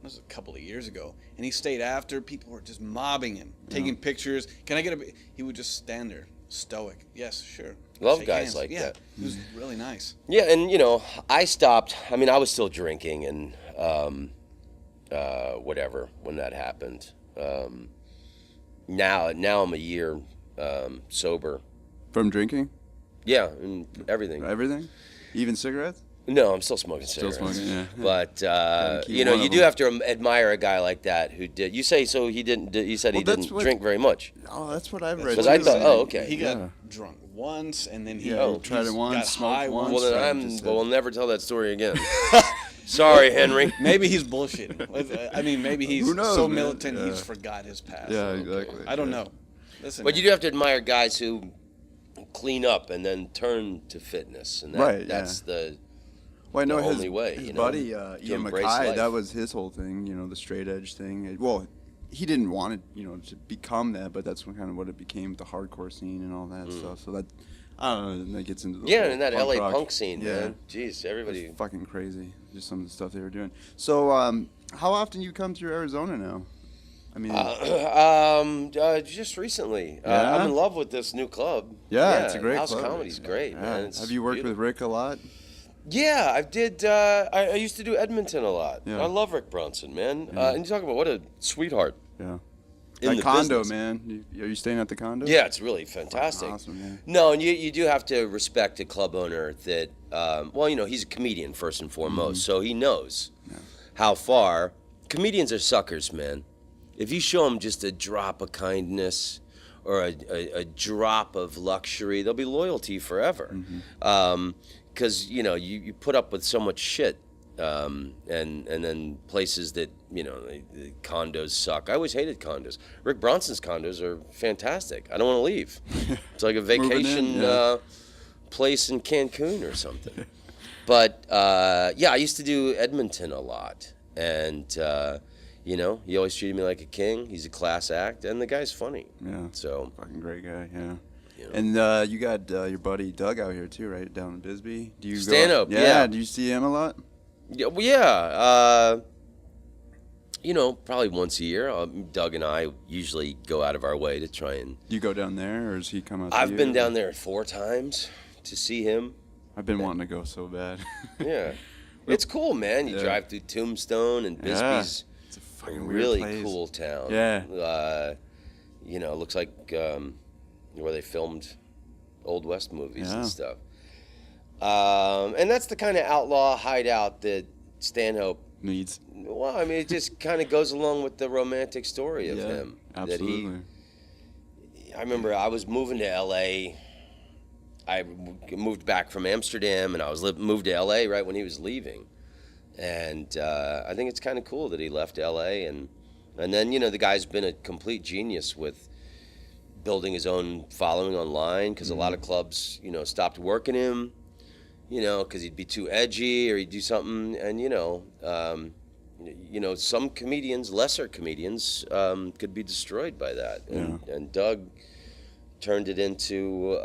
That was a couple of years ago, and he stayed after. People were just mobbing him, taking pictures. Can I get a? He would just stand there, stoic. Yes, sure. Love Shake guys hands. like yeah, that. He was really nice. Yeah, and you know, I stopped. I mean, I was still drinking and whatever when that happened. Now I'm a year sober. From drinking? Yeah, and everything. Everything? Even cigarettes? No, I'm still smoking Still cigarettes. smoking, yeah. But keep you know, one you of do them. have to admire a guy like that who did. You say so? He didn't. You said he Well, that's didn't what- drink very much. Oh, that's what I've read. Because I too. thought, oh, okay. He got Yeah. drunk once, and then he Yeah, he tried it once, got smoked high once. Well, then Just I'm. said- Well, we'll never tell that story again. Sorry, Henry. Maybe he's bullshitting. I mean, maybe he's Who knows, so man? militant Yeah. he's forgot his past. Yeah, exactly. I don't Yeah. know. Listen, But you do have to admire guys who clean up and then turn to fitness, and Right, that's the. Well, I know the his, only way, his you know, buddy to Ian embrace Mackay, life. that was his whole thing, you know, the straight edge thing. Well, he didn't want it, you know, to become that, but that's kind of what it became, the hardcore scene and all that stuff. So that, I don't know, that gets into the Yeah, whole and that punk LA rock. punk scene, Yeah. man. Jeez, everybody. It's fucking crazy, just some of the stuff they were doing. So, how often you come through Arizona now? I mean, Just recently. Yeah? I'm in love with this new club. yeah, it's a great House club. comedy's great, Yeah. man. It's Have you worked beautiful. with Rick a lot? Yeah, I did. I used to do Edmonton a lot. Yeah. I love Rick Bronson, man. Yeah. And you talk about what a sweetheart. Yeah. In That the condo, business. man. Are you staying at the condo? Yeah, it's really fantastic. Awesome, man. No, and you do have to respect a club owner that, well, you know, he's a comedian first and foremost, so he knows how far. Comedians are suckers, man. If you show them just a drop of kindness or a drop of luxury, they'll be loyal to you forever. Because, you know, you put up with so much shit. And then places that, you know, the condos suck. I always hated condos. Rick Bronson's condos are fantastic. I don't want to leave. It's like a Moving in, vacation yeah. place in Cancun or something. But, yeah, I used to do Edmonton a lot. And, you know, he always treated me like a king. He's a class act, and the guy's funny. Yeah. So, Fucking great guy, yeah. Yeah. And you got your buddy Doug out here too, right, down in Bisbee? Do you go Stand up, Yeah. yeah. Do you see him a lot? yeah, well, yeah, you know, probably once a year. Doug and I usually go out of our way to try and. Do you go down there, or does he come out? to I've you? been down there 4 times to see him. I've been wanting to go so bad. Yeah, it's cool, man. You Yeah. drive through Tombstone, and Yeah. Bisbee's It's a a fucking weird really place. cool town. Yeah. You know, it looks like where they filmed Old West movies Yeah. and stuff. And that's the kind of outlaw hideout that Stanhope. Needs. Well, I mean, it just kind of goes along with the romantic story of Yeah, him. absolutely. I remember I was moving to L.A. I moved back from Amsterdam, and I was moved to L.A. right when he was leaving. And I think it's kind of cool that he left L.A. And then, you know, the guy's been a complete genius with building his own following online because a lot of clubs, you know, stopped working him, you know, because he'd be too edgy or he'd do something. And, you know, some comedians, lesser comedians, could be destroyed by that. And Doug turned it into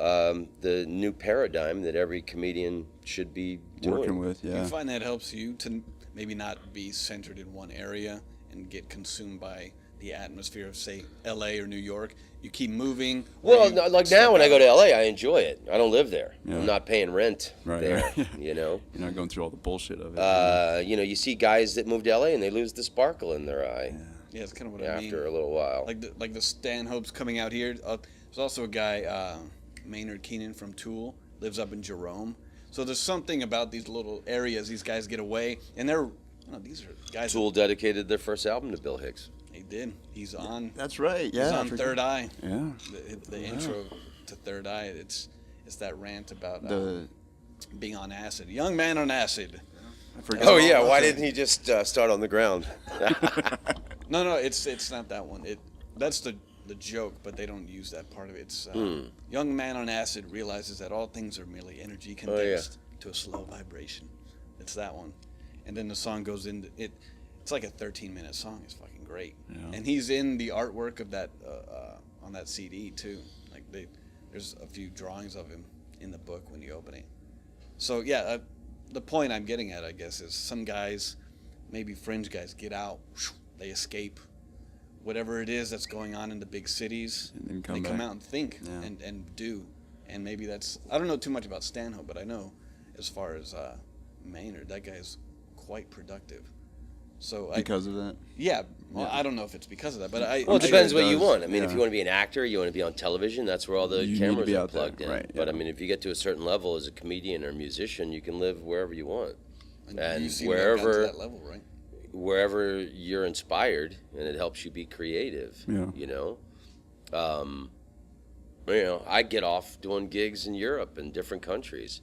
the new paradigm that every comedian should be doing. Working with, Do yeah. you find that helps you to maybe not be centered in one area and get consumed by the atmosphere of, say, L.A. or New York. You keep moving. Well, like now when I go to LA, I enjoy it. I don't live there. Yeah. I'm not paying rent there, Right. you know. You're not going through all the bullshit of it. You know, you see guys that move to LA and they lose the sparkle in their eye Yeah, it's kind of what I mean. after a little while. Like the Stanhopes coming out here. There's also a guy, Maynard Keenan from Tool, lives up in Jerome. So there's something about these little areas these guys get away, and these are guys. Tool dedicated their first album to Bill Hicks. He did. He's on. That's right. Yeah. He's on Third Eye. Yeah. The intro to Third Eye. It's that rant about being on acid. Young man on acid. I forgot. Oh yeah, why didn't he just start on the ground? No, it's not that one. That's the joke, but they don't use that part of it. It's young man on acid realizes that all things are merely energy condensed to a slow vibration. It's that one, and then the song goes into it. It's like a 13-minute song. It's fucking great, and he's in the artwork of that on that CD too. Like there's a few drawings of him in the book when you open it. So yeah, the point I'm getting at, I guess, is some guys, maybe fringe guys, get out, they escape whatever it is that's going on in the big cities. And then they come back. out and think and do, and maybe that's, I don't know too much about Stanhope, but I know as far as Maynard, that guy is quite productive. So Because of that? yeah, well, I don't know if it's because of that, but Well, it depends what you does, want. I mean, if yeah. you want to be an actor, you want to be on television, that's where all the You need to cameras be are out there, plugged in. right, But yeah. I mean, if you get to a certain level as a comedian or musician, you can live wherever you want. And you seem to have gotten to wherever that level, right? wherever you're inspired, and it helps you be creative. Yeah. You know, I get off doing gigs in Europe and different countries.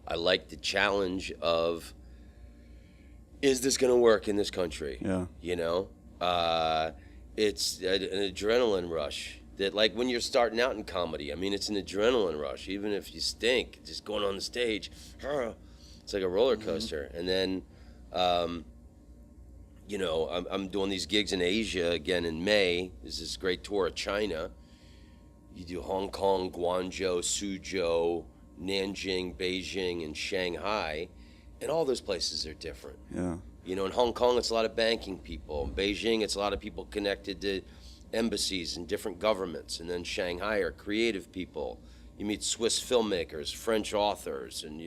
I like the challenge of, is this going to work in this country? Yeah. You know, it's an adrenaline rush that, like, when you're starting out in comedy, I mean, it's an adrenaline rush. Even if you stink, just going on the stage, it's like a roller coaster. And then, I'm doing these gigs in Asia again in May. There's this great tour of China. You do Hong Kong, Guangzhou, Suzhou, Nanjing, Beijing, and Shanghai. And all those places are different. Yeah. You know, in Hong Kong, it's a lot of banking people. In Beijing, it's a lot of people connected to embassies and different governments. And then Shanghai are creative people. You meet Swiss filmmakers, French authors, and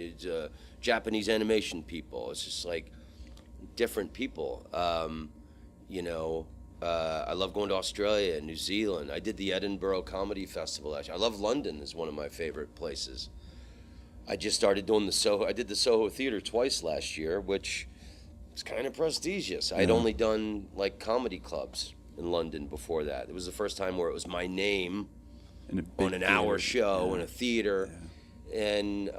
Japanese animation people. It's just like different people. I love going to Australia and New Zealand. I did the Edinburgh Comedy Festival last year. I love London, is one of my favorite places. I just started doing the Soho. I did the Soho Theater twice last year, which is kind of prestigious. I'd only done like comedy clubs in London before that. It was the first time where it was my name In a big on an hour theater. show in a theater. And,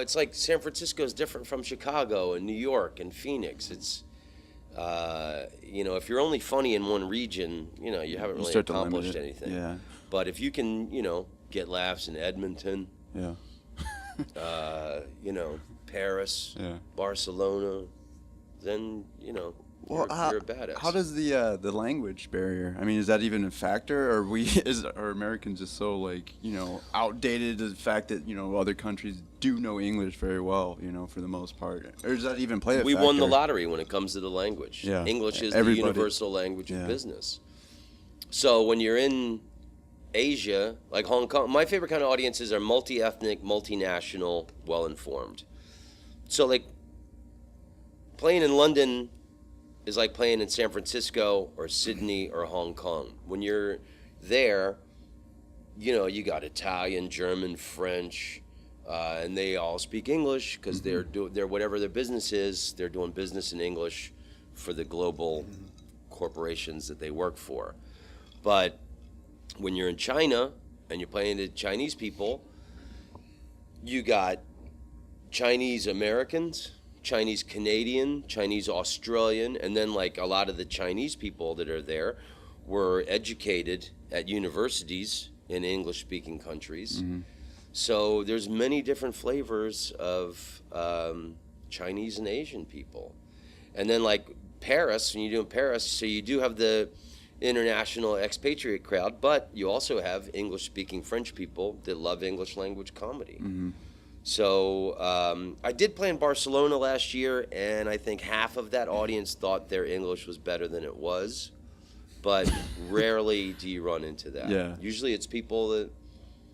it's like San Francisco is different from Chicago and New York and Phoenix. It's, if you're only funny in one region, you haven't really start to limit accomplished it. anything. Yeah. But if you can, get laughs in Edmonton, Yeah. Paris, Yeah. Barcelona, then, you're a badass. How does the language barrier? I mean, is that even a factor, or are Americans just so outdated to the fact that other countries do know English very well, for the most part, or does that even play a We factor? won the lottery when it comes to the language. Yeah. English is Everybody- the universal language Yeah. of business. So when you're in Asia, like Hong Kong, my favorite kind of audiences are multi-ethnic, multinational, well-informed. So like playing in London is like playing in San Francisco or Sydney or Hong Kong. When you're there, you got Italian, German, French, and they all speak English because they're whatever their business is, they're doing business in English for the global corporations that they work for. But when you're in China and you're playing to Chinese people, you got Chinese Americans, Chinese Canadian, Chinese Australian, and then like a lot of the Chinese people that are there were educated at universities in English-speaking countries. So there's many different flavors of Chinese and Asian people. And then like Paris, when you do in Paris, so you do have the international expatriate crowd, but you also have English-speaking French people that love English language comedy. So I did play in Barcelona last year, and I think half of that audience thought their English was better than it was. But rarely do you run into that. Yeah. Usually it's people that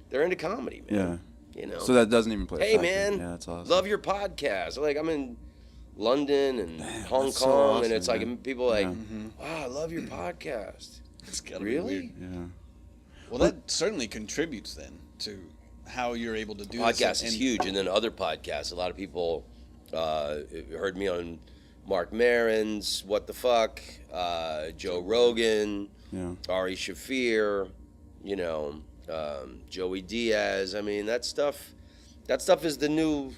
they're into comedy, man. Yeah. You know. So that doesn't even play a Hey, factor. man. Yeah, that's awesome. Love your podcast. Like, I'm in London and Hong that's Kong, so awesome, and it's like man. people like, Yeah. wow, I love your podcast. It's gotta Really? be weird. Yeah. Well, that certainly contributes then to how you're able to do this. Podcast is huge, and then other podcasts. A lot of people heard me on Mark Maron's What the Fuck, Joe Rogan, Yeah. Ari Shaffir, you know, Joey Diaz. I mean, that stuff is the new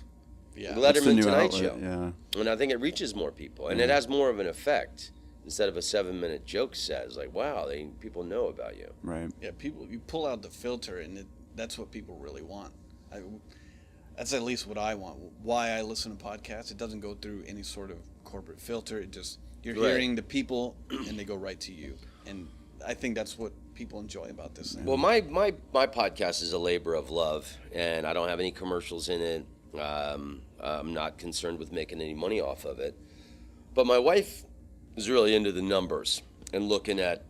Yeah. It's the Letterman new Tonight outlet, Show. Yeah. And I think it reaches more people, and it has more of an effect. Instead of a 7-minute joke set, it's like, wow, people know about you. Right. Yeah, you pull out the filter, and that's what people really want. That's at least what I want. Why I listen to podcasts, it doesn't go through any sort of corporate filter. It just, you're Right. hearing the people, and they go right to you. And I think that's what people enjoy about this thing. Well, my podcast is a labor of love, and I don't have any commercials in it. I'm not concerned with making any money off of it. But my wife is really into the numbers and looking at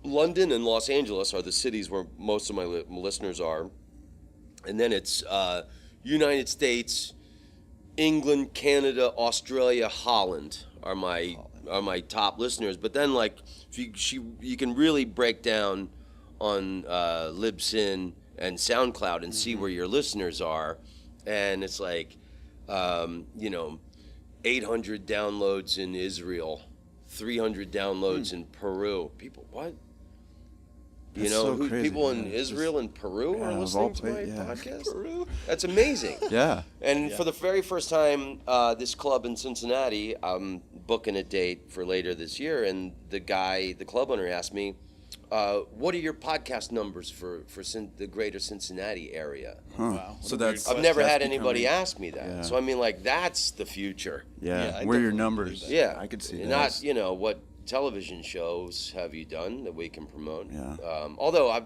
London and Los Angeles are the cities where most of my listeners are. And then it's United States, England, Canada, Australia, Holland are my top listeners. But then, like, you can really break down on Libsyn and SoundCloud and see where your listeners are, and it's like, 800 downloads in Israel, 300 downloads in Peru. People, what? That's so crazy, people in yeah. Israel and Peru Yeah, are of listening all to my yeah. podcast? Peru. That's amazing. Yeah. And for the very first time, this club in Cincinnati, I'm booking a date for later this year, and the club owner asked me, what are your podcast numbers for the greater Cincinnati area? Huh. Wow. So What a that's weird I've never that's had anybody becoming- ask me that. Yeah. So I mean, like, that's the future. Yeah. Yeah, I Where are your definitely numbers? believe that. Yeah, I could see that. Not what television shows have you done that we can promote. Yeah. Although I've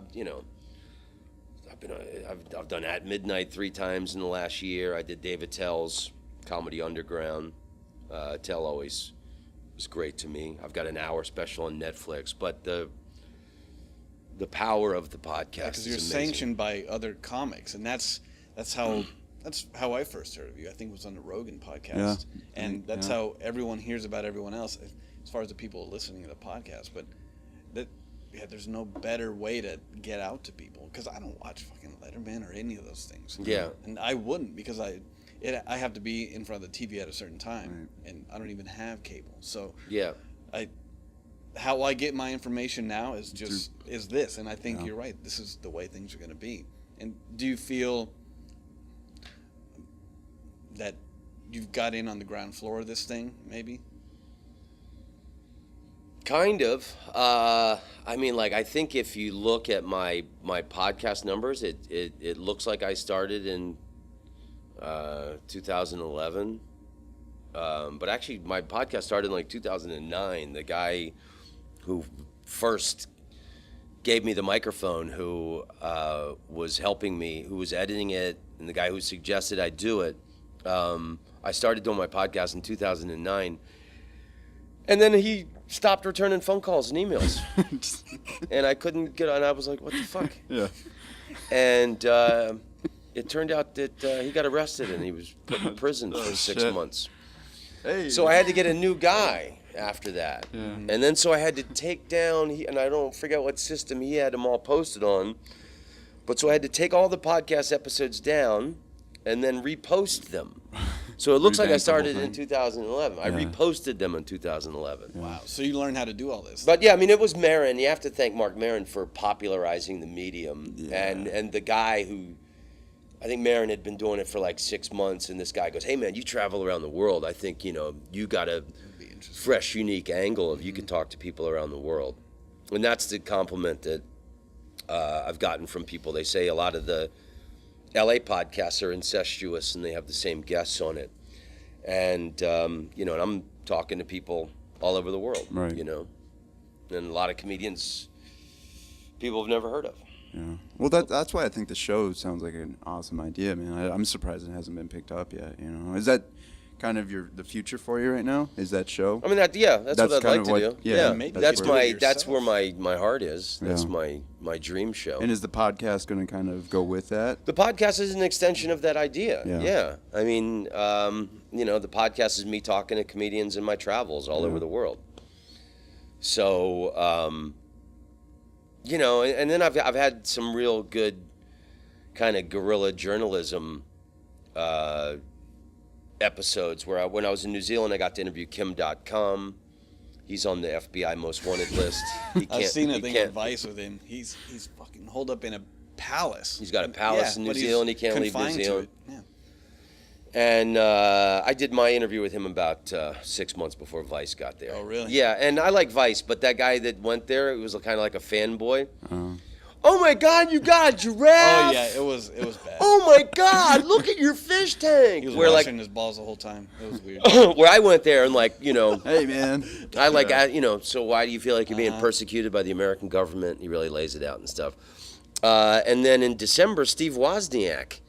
done At Midnight 3 times in the last year. I did David Tell's Comedy Underground. Tell always was great to me. I've got an hour special on Netflix, but the power of the podcast Because is you're amazing. sanctioned by other comics, and that's how I first heard of you. I think it was on the Rogan podcast, Yeah. and that's Yeah. how everyone hears about everyone else, as far as the people listening to the podcast. But there's no better way to get out to people, because I don't watch fucking Letterman or any of those things. Yeah. And I wouldn't, because I have to be in front of the TV at a certain time, and I don't even have cable. So Yeah. how I get my information now is this, and I think you're right. This is the way things are going to be. And do you feel that you've got in on the ground floor of this thing, maybe? Kind of. I mean, like, I think if you look at my podcast numbers, it looks like I started in 2011. But actually, my podcast started in like 2009. The guy who first gave me the microphone, who was helping me, who was editing it, and the guy who suggested I do it, I started doing my podcast in 2009. And then he stopped returning phone calls and emails. And I couldn't get on. I was like, what the fuck? Yeah. And it turned out that he got arrested and he was put in prison for 6 shit. months. Hey. So I had to get a new guy after that. Yeah. And then so I had to take down, and I don't forget what system he had them all posted on, but so I had to take all the podcast episodes down and then repost them. So it looks like I Revamp the whole started in thing. 2011. I Yeah. reposted them in 2011. Wow. So you learned how to do all this. But yeah, I mean, it was Maron. You have to thank Mark Maron for popularizing the medium, Yeah. and the guy who, I think Maron had been doing it for like 6 months, and this guy goes, "Hey man, you travel around the world. I think you got a be interesting. fresh, unique angle of you can talk to people around the world," and that's the compliment that I've gotten from people. They say a lot of the LA podcasts are incestuous, and they have the same guests on it, and and I'm talking to people all over the world, Right. and a lot of comedians people have never heard of. Yeah. Well, that's why I think the show sounds like an awesome idea, man. I'm surprised it hasn't been picked up yet. You know, is that kind of the future for you right now? Is that show? I mean, that's what I'd like to do. Yeah, maybe that's yourself. where my heart is. That's Yeah. my dream show. And is the podcast going to kind of go with that? The podcast is an extension of that idea. Yeah. I mean, the podcast is me talking to comedians in my travels all over the world. So, and then I've had some real good kind of guerrilla journalism episodes where when I was in New Zealand, I got to interview Kim.com. He's on the FBI most wanted list. I've seen a thing on Vice with him. He's fucking holed up in a palace. He's got a palace in New Zealand. He can't leave New Zealand. Yeah. And I did my interview with him about 6 months before Vice got there. Oh, really? Yeah, and I like Vice, but that guy that went there, it was kind of like a fanboy. Oh my God, you got a giraffe! Oh yeah, it was bad. Oh my God, look at your fish tank! He was washing his balls the whole time. It was weird. Where I went there and hey man, so why do you feel like you're being persecuted by the American government? He really lays it out and stuff. And then in December, Steve Wozniak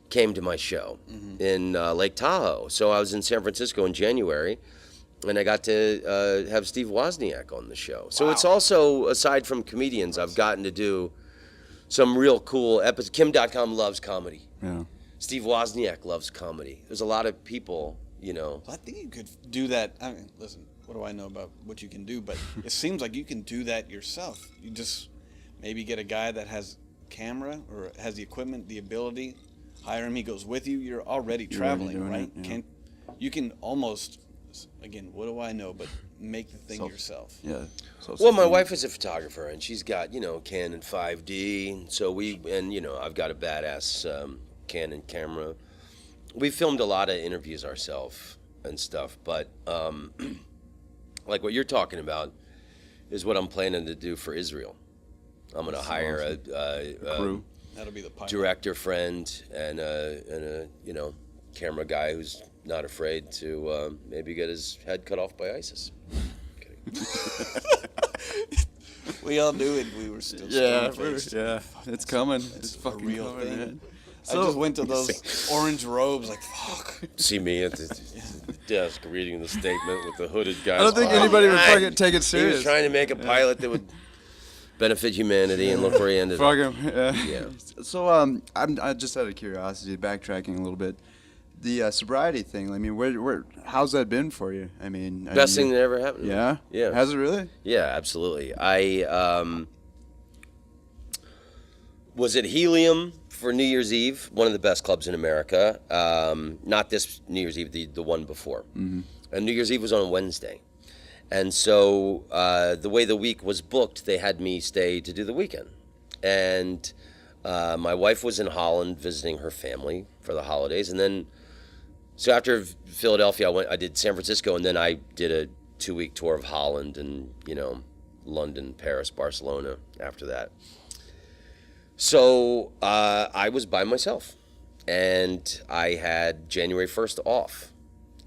came to my show in Lake Tahoe. So I was in San Francisco in January, and I got to have Steve Wozniak on the show. So it's also, aside from comedians, I've gotten to do some real cool episodes. Kim.com loves comedy. Yeah. Steve Wozniak loves comedy. There's a lot of people, Well, I think you could do that. I mean, listen, what do I know about what you can do? But it seems like you can do that yourself. You just maybe get a guy that has camera or has the equipment, the ability, hire him, he goes with you. You're already traveling, right? You can almost, again, what do I know, but make the thing yourself. Yeah. Well, my wife is a photographer, and she's got, Canon 5D, and so I've got a badass Canon camera. We filmed a lot of interviews ourselves and stuff, but like what you're talking about is what I'm planning to do for Israel. I'm going to hire a crew. That'll be the pilot. Director friend and a camera guy who's not afraid to maybe get his head cut off by ISIS. We all knew it. We were still stone-faced. It's coming. It's fucking a real coming, thing. man. I just went to those orange robes, like, fuck. See me at the desk reading the statement with the hooded guy. I don't think anybody would fucking take it He serious. was trying to make a pilot that would benefit humanity, and look where he ended Fuck up. him. Yeah. So I just out of curiosity, backtracking a little bit, the sobriety thing. I mean, how's that been for you? I mean, Best thing that ever happened. Yeah. Yeah. Has it really? Yeah, absolutely. I was at Helium for New Year's Eve, one of the best clubs in America. Not this New Year's Eve, the one before. Mm-hmm. And New Year's Eve was on Wednesday. And so the way the week was booked, they had me stay to do the weekend. And my wife was in Holland visiting her family for the holidays. And then, so after Philadelphia, I did San Francisco, and then I did a 2-week tour of Holland and, London, Paris, Barcelona after that. So I was by myself, and I had January 1st off.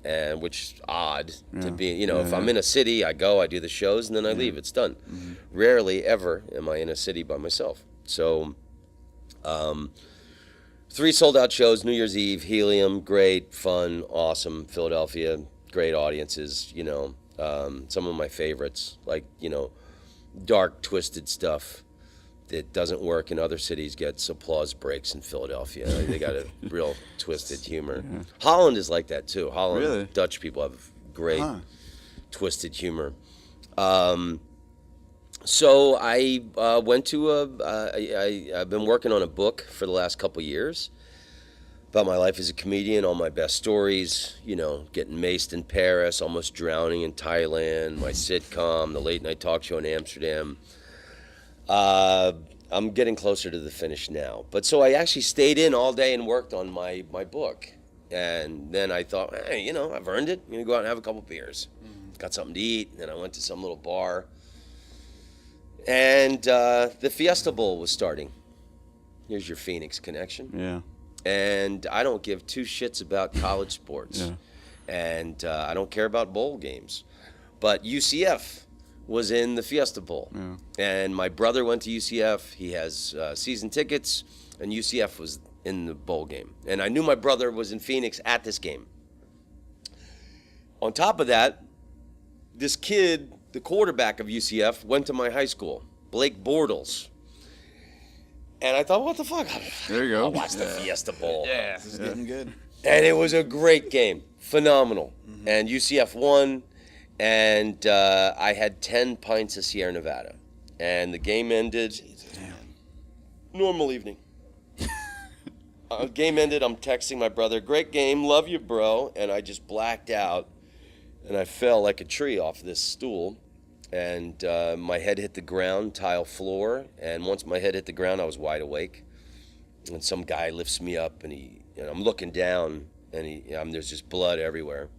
And which is odd to be, if I'm in a city, I go, I do the shows, and then I leave. It's done. Mm-hmm. Rarely ever am I in a city by myself. So 3 sold-out shows, New Year's Eve, Helium, great, fun, awesome. Philadelphia, great audiences, some of my favorites, like, dark, twisted stuff that doesn't work in other cities gets applause breaks in Philadelphia. They got a real twisted humor. Yeah. Holland is like that too. Holland, really? Dutch people have great twisted humor. So I went to I've been working on a book for the last couple of years about my life as a comedian, all my best stories, getting maced in Paris, almost drowning in Thailand, my sitcom, the late night talk show in Amsterdam. I'm getting closer to the finish now. But so I actually stayed in all day and worked on my book. And then I thought, hey, I've earned it. I'm going to go out and have a couple beers. Got something to eat. And then I went to some little bar. And the Fiesta Bowl was starting. Here's your Phoenix connection. Yeah. And I don't give 2 shits about college sports. Yeah. And I don't care about bowl games. But UCF was in the Fiesta Bowl. Yeah. And my brother went to UCF. He has season tickets, and UCF was in the bowl game. And I knew my brother was in Phoenix at this game. On top of that, this kid, the quarterback of UCF, went to my high school, Blake Bortles. And I thought, what the fuck? There you go. I'll watch the Fiesta Bowl. Yeah, this is getting good. And it was a great game. Phenomenal. Mm-hmm. And UCF won. And I had 10 pints of Sierra Nevada. And the game ended. Jesus, man. Normal evening. Game ended. I'm texting my brother, great game. Love you, bro. And I just blacked out. And I fell like a tree off this stool. And my head hit the ground, tile floor. And once my head hit the ground, I was wide awake. And some guy lifts me up, and I'm looking down, and there's just blood everywhere.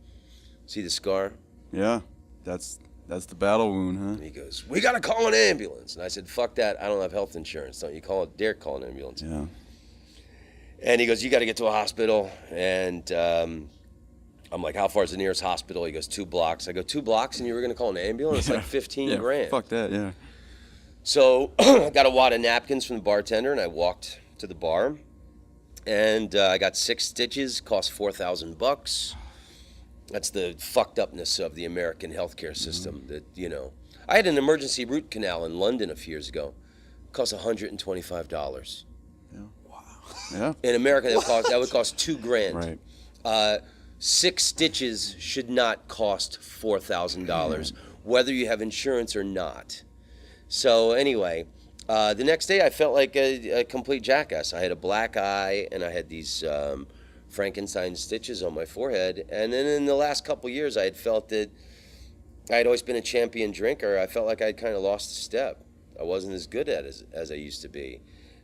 See the scar? Yeah, that's the battle wound, huh? And he goes, we gotta call an ambulance. And I said, fuck that. I don't have health insurance. Don't you dare call an ambulance. Yeah. And he goes, you gotta get to a hospital. And I'm like, how far is the nearest hospital? He goes, 2 blocks. I go, 2 blocks, and you were gonna call an ambulance? It's like 15 grand. Fuck that, yeah. So I got a wad of napkins from the bartender, and I walked to the bar, and I got 6 stitches, cost $4,000. That's the fucked upness of the American healthcare system. That I had an emergency root canal in London a few years ago. It cost $125. Yeah. Wow. Yeah. In America, that would cost $2 grand. Right. 6 stitches should not cost $4,000, whether you have insurance or not. So anyway, the next day I felt like a complete jackass. I had a black eye, and I had these Frankenstein stitches on my forehead. And then in the last couple years, I had felt that I had always been a champion drinker. I felt like I'd kind of lost a step. I wasn't as good at it as I used to be.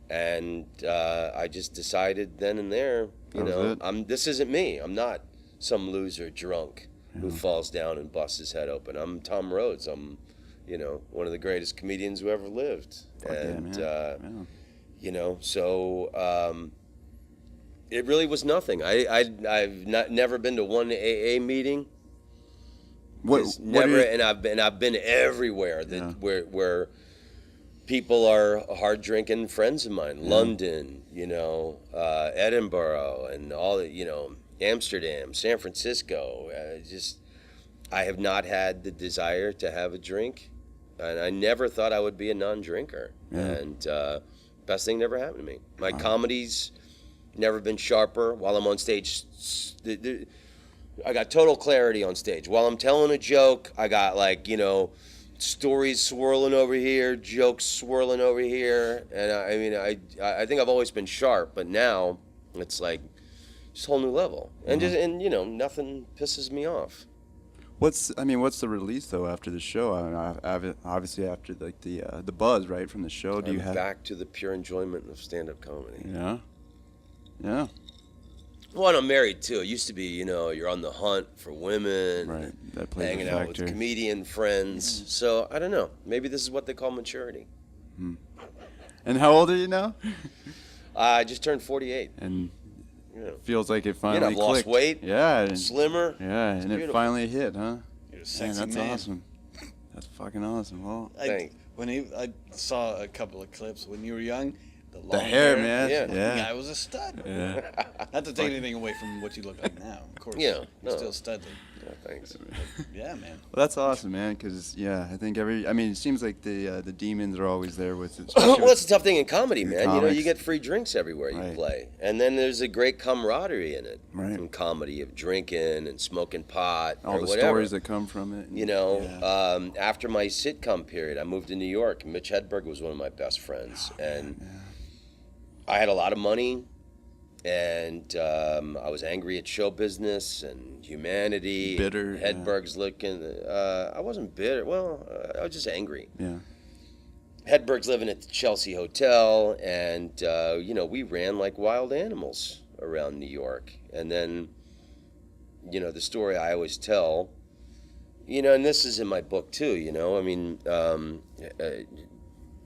And I just decided then and there, this isn't me. I'm not some loser drunk who falls down and busts his head open. I'm Tom Rhodes. I'm one of the greatest comedians who ever lived. And, so it really was nothing. I've never been to one AA meeting. And I've been everywhere where people are hard drinking friends of mine. London, Edinburgh, and all Amsterdam, San Francisco. I have not had the desire to have a drink. And I never thought I would be a non-drinker. Yeah. And best thing never happened to me. My comedy's never been sharper. While I'm on stage, I got total clarity on stage. While I'm telling a joke, I got stories swirling over here, jokes swirling over here. And I think I've always been sharp, but now it's like just a whole new level. And nothing pisses me off. What's the release though after the show? Obviously after the buzz, right, from the show. Do you have back to the pure enjoyment of stand-up comedy? Yeah. Yeah. Well, I'm married too. It used to be, you're on the hunt for women, right? That plays hanging a out factor. with comedian friends. So I don't know. Maybe this is what they call maturity. And how old are you now? I just turned 48. And feels like it finally I've lost clicked. weight. Yeah. Slimmer. Yeah, and beautiful. it finally hit, huh? You're a sexy that's man. awesome. That's fucking awesome. Well, Thanks. I saw a couple of clips when you were young. The hair, man. Yeah. The guy was a stud. Yeah. Not to take anything away from what you look like now, of course. Yeah, You're still studly. Yeah, thanks. Yeah, man. Well, that's awesome, man. Because I think it seems like the demons are always there with it. Well, it's a tough thing in comedy, man. Comics. You get free drinks everywhere you Right. play, and then there's a great camaraderie in it. Right. In comedy of drinking and smoking pot all or the whatever. stories that come from it. After my sitcom period, I moved to New York. Mitch Hedberg was one of my best friends, I had a lot of money, and I was angry at show business and humanity. Bitter. Hedberg's looking. I wasn't bitter. Well, I was just angry. Yeah. Hedberg's living at the Chelsea Hotel, and we ran like wild animals around New York. And then, the story I always tell, and this is in my book too.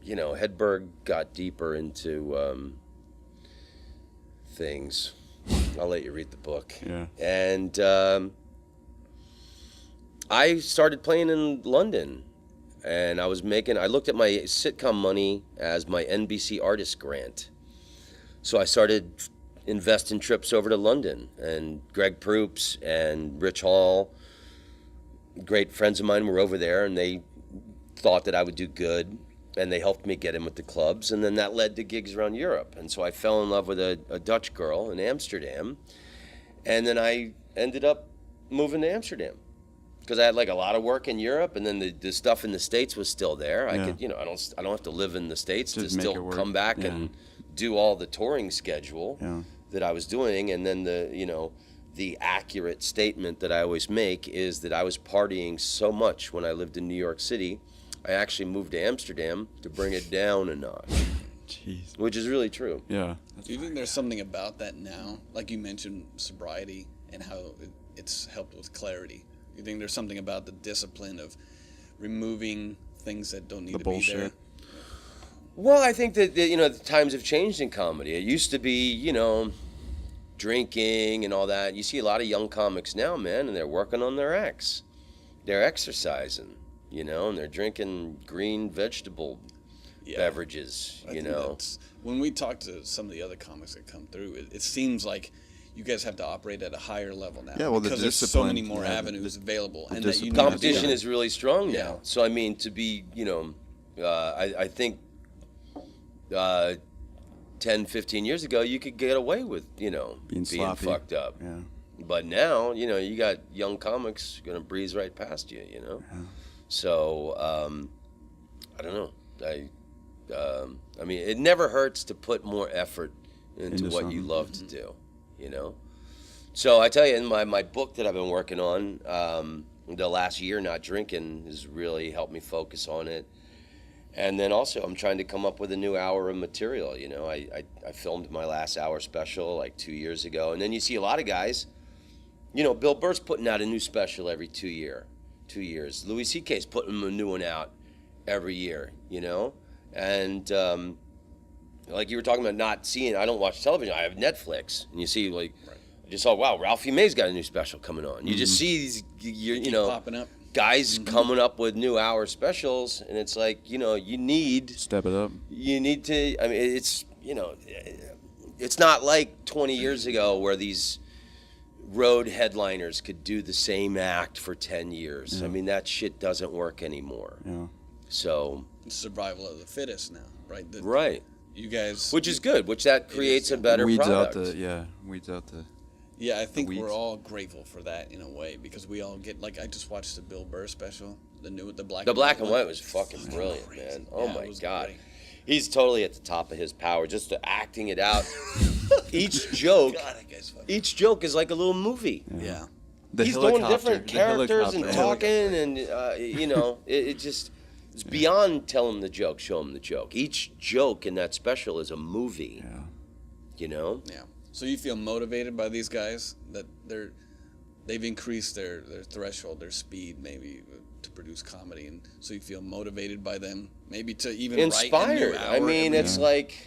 Hedberg got deeper into things. I'll let you read the book. Yeah. And I started playing in London and I looked at my sitcom money as my NBC artist grant. So I started investing trips over to London, and Greg Proops and Rich Hall, great friends of mine, were over there, and they thought that I would do good, and they helped me get in with the clubs, and then that led to gigs around Europe. And so I fell in love with a Dutch girl in Amsterdam, and then I ended up moving to Amsterdam because I had like a lot of work in Europe, and then the stuff in the States was still there. I could, I don't have to live in the States to still come back and do all the touring schedule that I was doing. And then the accurate statement that I always make is that I was partying so much when I lived in New York City, I actually moved to Amsterdam to bring it down a notch. Jeez. Which is really true. Yeah. Do you think there's something about that now? Like you mentioned sobriety and how it's helped with clarity. You think there's something about the discipline of removing things that don't need to be there? Well, I think that the times have changed in comedy. It used to be, drinking and all that. You see a lot of young comics now, man, and they're working on their ex. They're exercising, and they're drinking green vegetable beverages, When we talk to some of the other comics that come through, it seems like you guys have to operate at a higher level now. Yeah, well, because there's so many more avenues available. And that competition is really strong now. So, I mean, to be, I think 10, 15 years ago, you could get away with, being fucked up. Yeah. But now, you got young comics going to breeze right past you, Yeah. So, I don't know. I mean, it never hurts to put more effort into what you love to do, So I tell you, in my book that I've been working on, the last year, Not Drinking, has really helped me focus on it. And then also, I'm trying to come up with a new hour of material. I filmed my last hour special like 2 years ago. And then you see a lot of guys, Bill Burr's putting out a new special every 2 years. Louis C.K.'s putting a new one out every year, And like you were talking about not seeing, I don't watch television, I have Netflix. And you see, like, I just saw, wow, Ralphie May's got a new special coming on. You just see these, popping up. Guys coming up with new hour specials, and it's like, you need... Step it up. You need to, I mean, it's, it's not like 20 years ago where these road headliners could do the same act for 10 years. I mean, that shit doesn't work anymore. Yeah. So... It's survival of the fittest now, right? Right. You guys... Which is good, which that creates a better product. Weeds out the... Yeah, I think we're all grateful for that in a way, because we all get, like, I just watched the Bill Burr special, the black and white was fucking brilliant, man. Oh my God. Great. He's totally at the top of his power, just acting it out. Each joke is like a little movie. Yeah. He's doing different characters and talking, and it's beyond tell him the joke, show him the joke. Each joke in that special is a movie. Yeah. Yeah. So you feel motivated by these guys that they've increased their threshold, their speed, maybe to produce comedy, and so you feel motivated by them, maybe to even inspired. Write a new hour. I mean, it's like,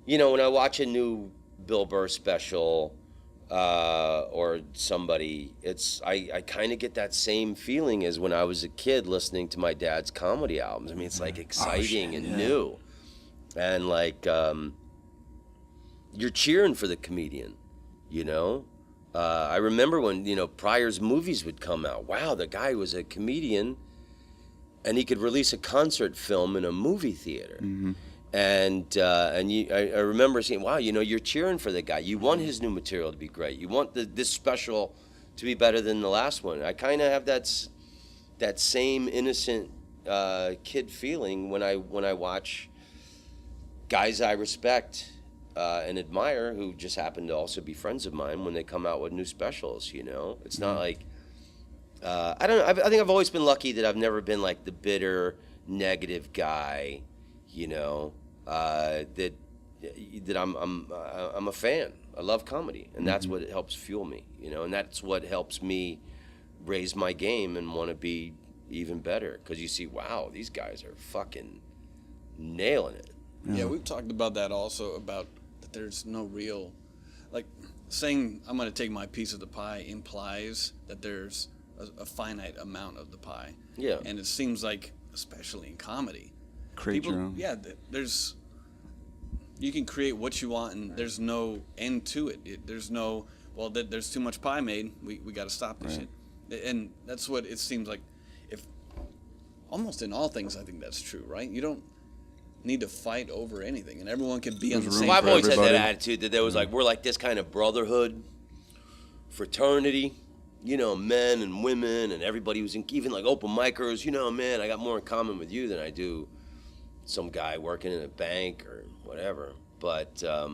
when I watch a new Bill Burr special or somebody, I kind of get that same feeling as when I was a kid listening to my dad's comedy albums. I mean, it's like exciting and new, and like. You're cheering for the comedian, I remember when, Pryor's movies would come out. Wow, the guy was a comedian, and he could release a concert film in a movie theater. Mm-hmm. And I remember saying, wow, you're cheering for the guy. You want his new material to be great. You want this special to be better than the last one. I kind of have that same innocent kid feeling when I watch guys I respect and admire, who just happen to also be friends of mine, when they come out with new specials. It's not like I don't know. I think I've always been lucky that I've never been like the bitter, negative guy. That I'm a fan. I love comedy, and that's what helps fuel me. And that's what helps me raise my game and want to be even better, because you see, wow, these guys are fucking nailing it. Yeah, we've talked about that also, about that there's no real, like, saying I'm going to take my piece of the pie implies that there's a finite amount of the pie. Yeah. And it seems like, especially in comedy, Create your own. Yeah, there's you can create what you want, and there's no end to it. There's no there's too much pie made. We got to stop this shit. And that's what it seems like. If almost in all things, I think that's true, right? You don't need to fight over anything, and everyone can be on the same. Well, I've always had everybody. that attitude that there was like we're like this kind of brotherhood, fraternity, you know, men and women, and everybody was even like open micers. You know, man, I got more in common with you than I do some guy working in a bank or whatever. But a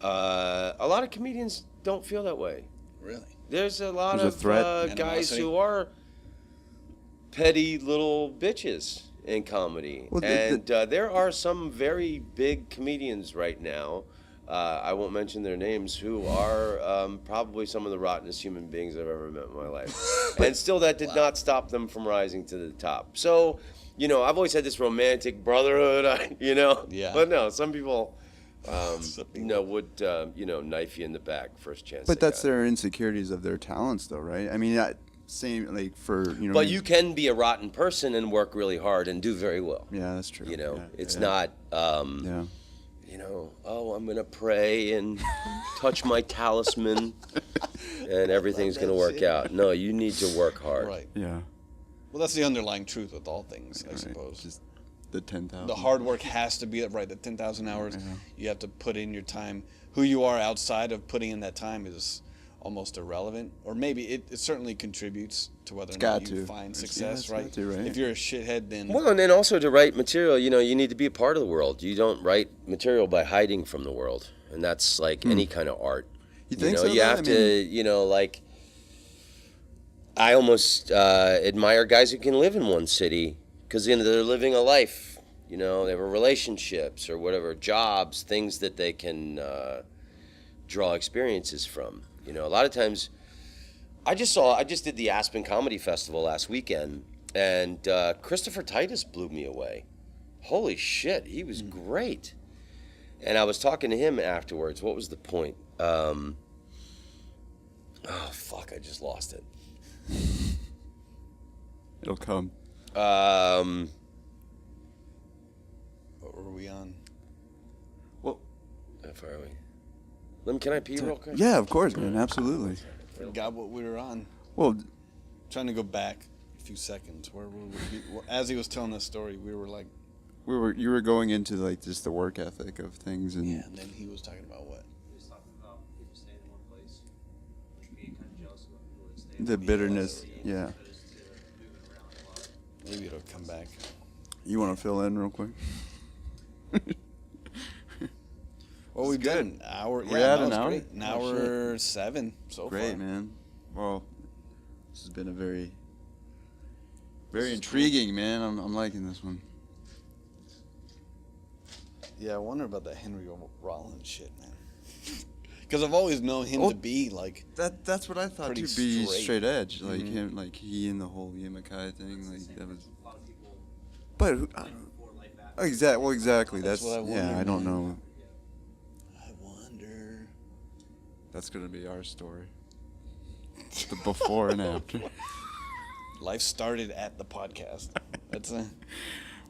lot of comedians don't feel that way. Really? There's a lot There's a threat. of guys who are petty little bitches in comedy. Well, There are some very big comedians right now, I won't mention their names, who are probably some of the rottenest human beings I've ever met in my life. And still that did not stop them from rising to the top. So, you know, I've always had this romantic brotherhood, you know. Yeah. But no, some people... would knife you in the back first chance. But that's got. their insecurities of their talents, though, right? I mean, same like for you know. But you can be a rotten person and work really hard and do very well. Yeah, that's true. You know, Yeah, it's yeah. not. Yeah. You know, I'm gonna pray and touch my talisman, and everything's gonna work out. No, you need to work hard. Right. Yeah. Well, that's the underlying truth with all things, I Right. suppose. Just the 10,000. The hard work has to be right. The 10,000 hours, you have to put in your time. Who you are outside of putting in that time is almost irrelevant, or maybe it certainly contributes to whether or not you find success. Right? got to, right? If you're a shithead, then Well, and then also to write material, you know, you need to be a part of the world. You don't write material by hiding from the world, and that's like any kind of art. You think know, so? you though? have I to, mean, you know, like. I almost admire guys who can live in one city because they're living a life. You know, they have relationships or whatever, jobs, things that they can draw experiences from. You know, a lot of times, I just did the Aspen Comedy Festival last weekend, and Christopher Titus blew me away. Holy shit, he was great. And I was talking to him afterwards. What was the point? Oh, fuck, I just lost it. it'll come. what were we on? Well, How far are we? Can I pee real quick? yeah, of course, man. Absolutely. Forgot what we were on. Well, Trying to go back a few seconds. Where were we? As he was telling the story, we were like, you were going into like just the work ethic of things and yeah. And then he was talking about what? He was talking about people staying in one place, being kind of jealous of people that stay in the one bitterness. place, Yeah. opposed to moving around a lot. Maybe it'll come back. You want to fill in real quick? Well, we've done an hour. We're Yeah, at that an was hour? great. An Oh, hour 7 so Great, far. man. Well, this has been a very intriguing, man. I'm liking this one. Yeah, I wonder about that Henry Rollins shit, man. Because I've always known him Oh, to be like, That's what I thought Pretty too. Be straight. straight edge, like Mhm. him, like he and the whole Yamakai thing, like that was. A lot of people But before life after. exactly, well, exactly. That's That's, what I yeah. wondered, I don't man. know. I wonder. That's gonna be our story. The before and after. Life started at the podcast. That's a,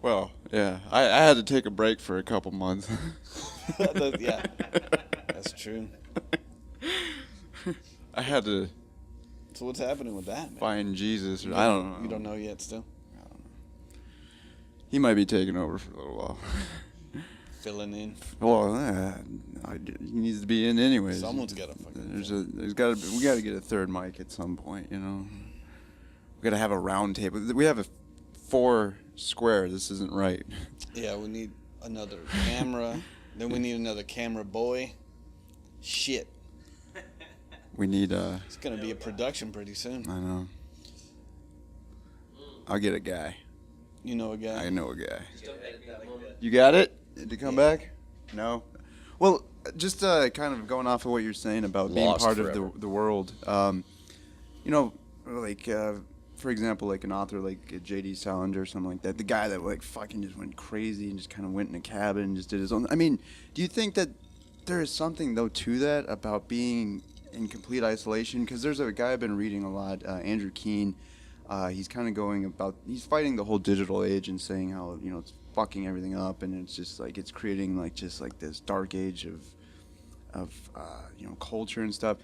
Well, yeah. I had to take a break for a couple months. yeah, that's true. I had to So what's happening with that, man? find Jesus. Or, I don't know. You don't know yet still? He might be taking over for a little while. Filling in. Well, he needs to be in anyways. Someone's got to fucking. We got to get a third mic at some point, you know. We got to have a round table. We have a 4 square. This isn't right. Yeah, we need another camera. Then we need another camera boy. Shit. We need It's going to be a production pretty soon. I know. I'll get a guy. You know a guy? I know a guy. Still edit that moment. You got it? Did you come back? No. Well, just kind of going off of what you're saying about being Lost part forever. of the world. You know, like for example, like an author like J.D. Salinger or something like that. The guy that like fucking just went crazy and just kind of went in a cabin and just did his own. I mean, do you think that there is something though to that about being in complete isolation. Because there's a guy I've been reading a lot, Andrew Keene. He's kind of going about, he's fighting the whole digital age and saying how, you know, it's fucking everything up, and it's just like, it's creating like just like this dark age of you know, culture and stuff.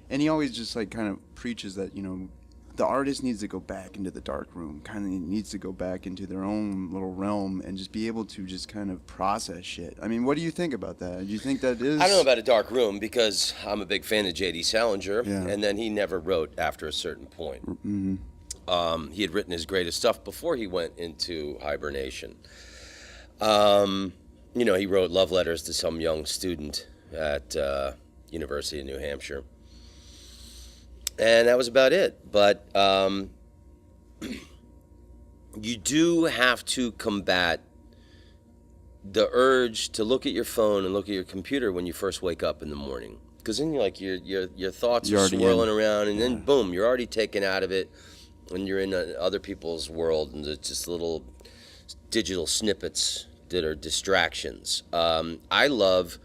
And he always just like kind of preaches that, you know, the artist needs to go back into the dark room, kind of needs to go back into their own little realm and just be able to just kind of process shit. I mean, what do you think about that? Do you think that is? I don't know about a dark room because I'm a big fan of J.D. Salinger, Yeah. and then he never wrote after a certain point. Mm-hmm. He had written his greatest stuff before he went into hibernation. You know, he wrote love letters to some young student at University of New Hampshire. And that was about it. But you do have to combat the urge to look at your phone and look at your computer when you first wake up in the morning. Because then your thoughts You're are already swirling in. around, and then boom, you're already taken out of it, and you're in other people's world, and it's just little digital snippets that are distractions. I love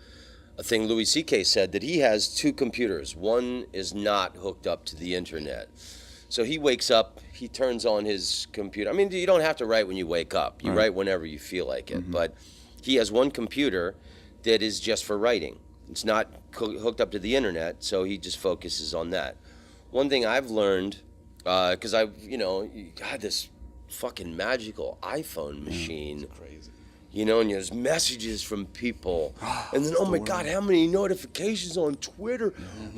a thing Louis C.K. said, that he has two computers. One is not hooked up to the internet. So he wakes up, he turns on his computer. I mean, you don't have to write when you wake up. You write whenever you feel like it. Mm-hmm. But he has one computer that is just for writing. It's not hooked up to the internet, so he just focuses on that. One thing I've learned, because you got this fucking magical iPhone machine. Crazy. You know, and there's messages from people. And then, oh my God, how many notifications on Twitter?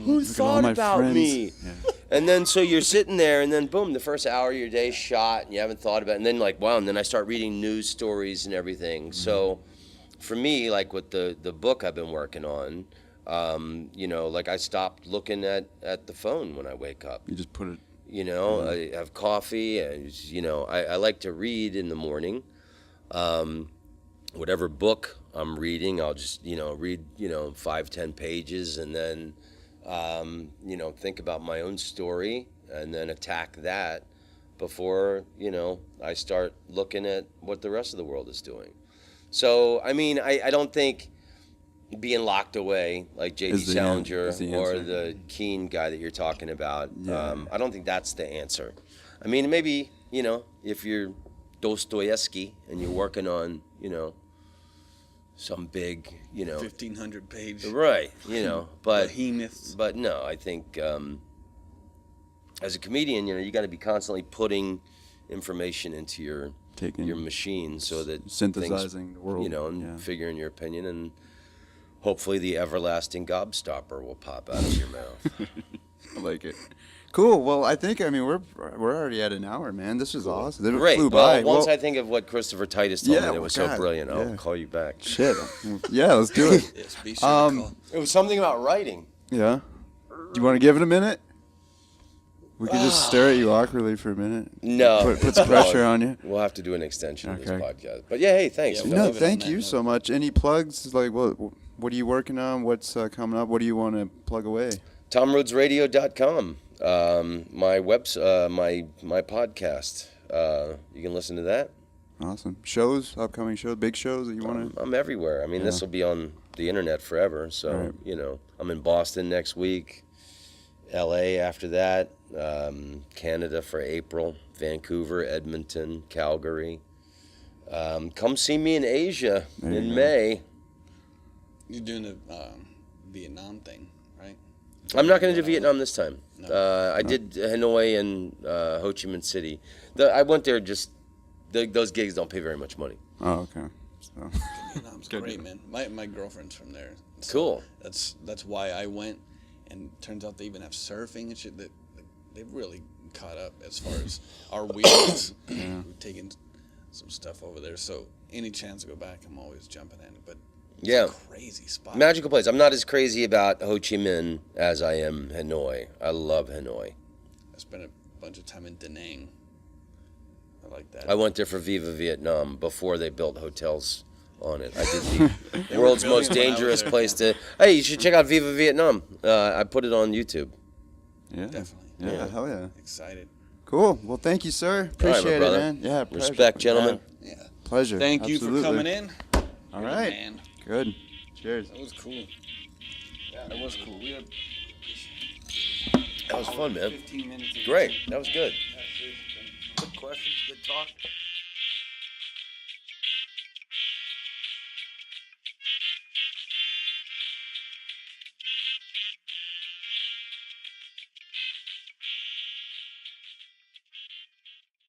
Who Look at all thought my about friends. me? Yeah. And then so you're sitting there, and then boom, the first hour of your day's shot, and you haven't thought about it. And then like, wow, and then I start reading news stories and everything. So for me, like with the book I've been working on, you know, like I stopped looking at the phone when I wake up. You just put it. You know, I have coffee, and, you know, I like to read in the morning. Whatever book I'm reading, I'll just, you know, read, 5-10 pages, and then, think about my own story, and then attack that before, I start looking at what the rest of the world is doing. So, I mean, I don't think being locked away like J.D. Is the Salinger or answer. the Keene guy that you're talking about, Yeah. I don't think that's the answer. I mean, maybe, if you're Dostoevsky and you're working on, some big, 1,500 page. right, but Behemoths. but no, I think as a comedian, you got to be constantly putting information into your machine so that Synthesizing things, the world, and yeah. figuring your opinion, and hopefully the everlasting gobstopper will pop out of your mouth. I like it. Cool. Well, we're already at an hour, man. This was awesome. It Great. flew Well, by. once I think of what Christopher Titus told me that was so God, brilliant, I'll yeah. call you back. Shit. Yeah, let's do it. Yes, be sure to call. It was something about writing. Yeah. Do you want to give it a minute? We could just stare at you awkwardly for a minute. No. Put some pressure on you. We'll have to do an extension of this Okay. podcast. But yeah, hey, thanks. Yeah, Phil. No, leave it on thank that you note. so much. Any plugs? Like, what are you working on? What's coming up? What do you want to plug away? TomRhodesRadio.com. My podcast. You can listen to that. Awesome. Shows, upcoming shows, big shows that you want to. I'm everywhere. I mean, this will be on the internet forever. So, Right. I'm in Boston next week, LA after that, Canada for April, Vancouver, Edmonton, Calgary. Come see me in Asia There you in go. May. You're doing the Vietnam thing, right? I'm not going to do Vietnam this time. No. I did Hanoi and Ho Chi Minh City. I went there just, those gigs don't pay very much money. Oh, okay. So. Vietnam's Good. great, man. My girlfriend's from there. So Cool. That's why I went, and turns out they even have surfing and shit. That they've really caught up as far as our wheels. We've taken some stuff over there, so any chance to go back, I'm always jumping in it. But it's Yeah. a crazy spot. Magical place. I'm not as crazy about Ho Chi Minh as I am Hanoi. I love Hanoi. I spent a bunch of time in Da Nang. I like that. I went there for Viva Vietnam before they built hotels on it. I did the world's building most when I was dangerous there. place to... Hey, you should check out Viva Vietnam. I put it on YouTube. Yeah. Definitely. Yeah, hell yeah. Excited. Cool. Well, thank you, sir. Appreciate it, brother. man. Yeah, pleasure. Respect, gentlemen. Yeah. Pleasure. Thank you Absolutely. for coming in. All You're the right. man. Good. Cheers. That was cool. Yeah, that was cool. We had That was fun, man. 15 minutes. Great. That was good. Good questions. Good talk.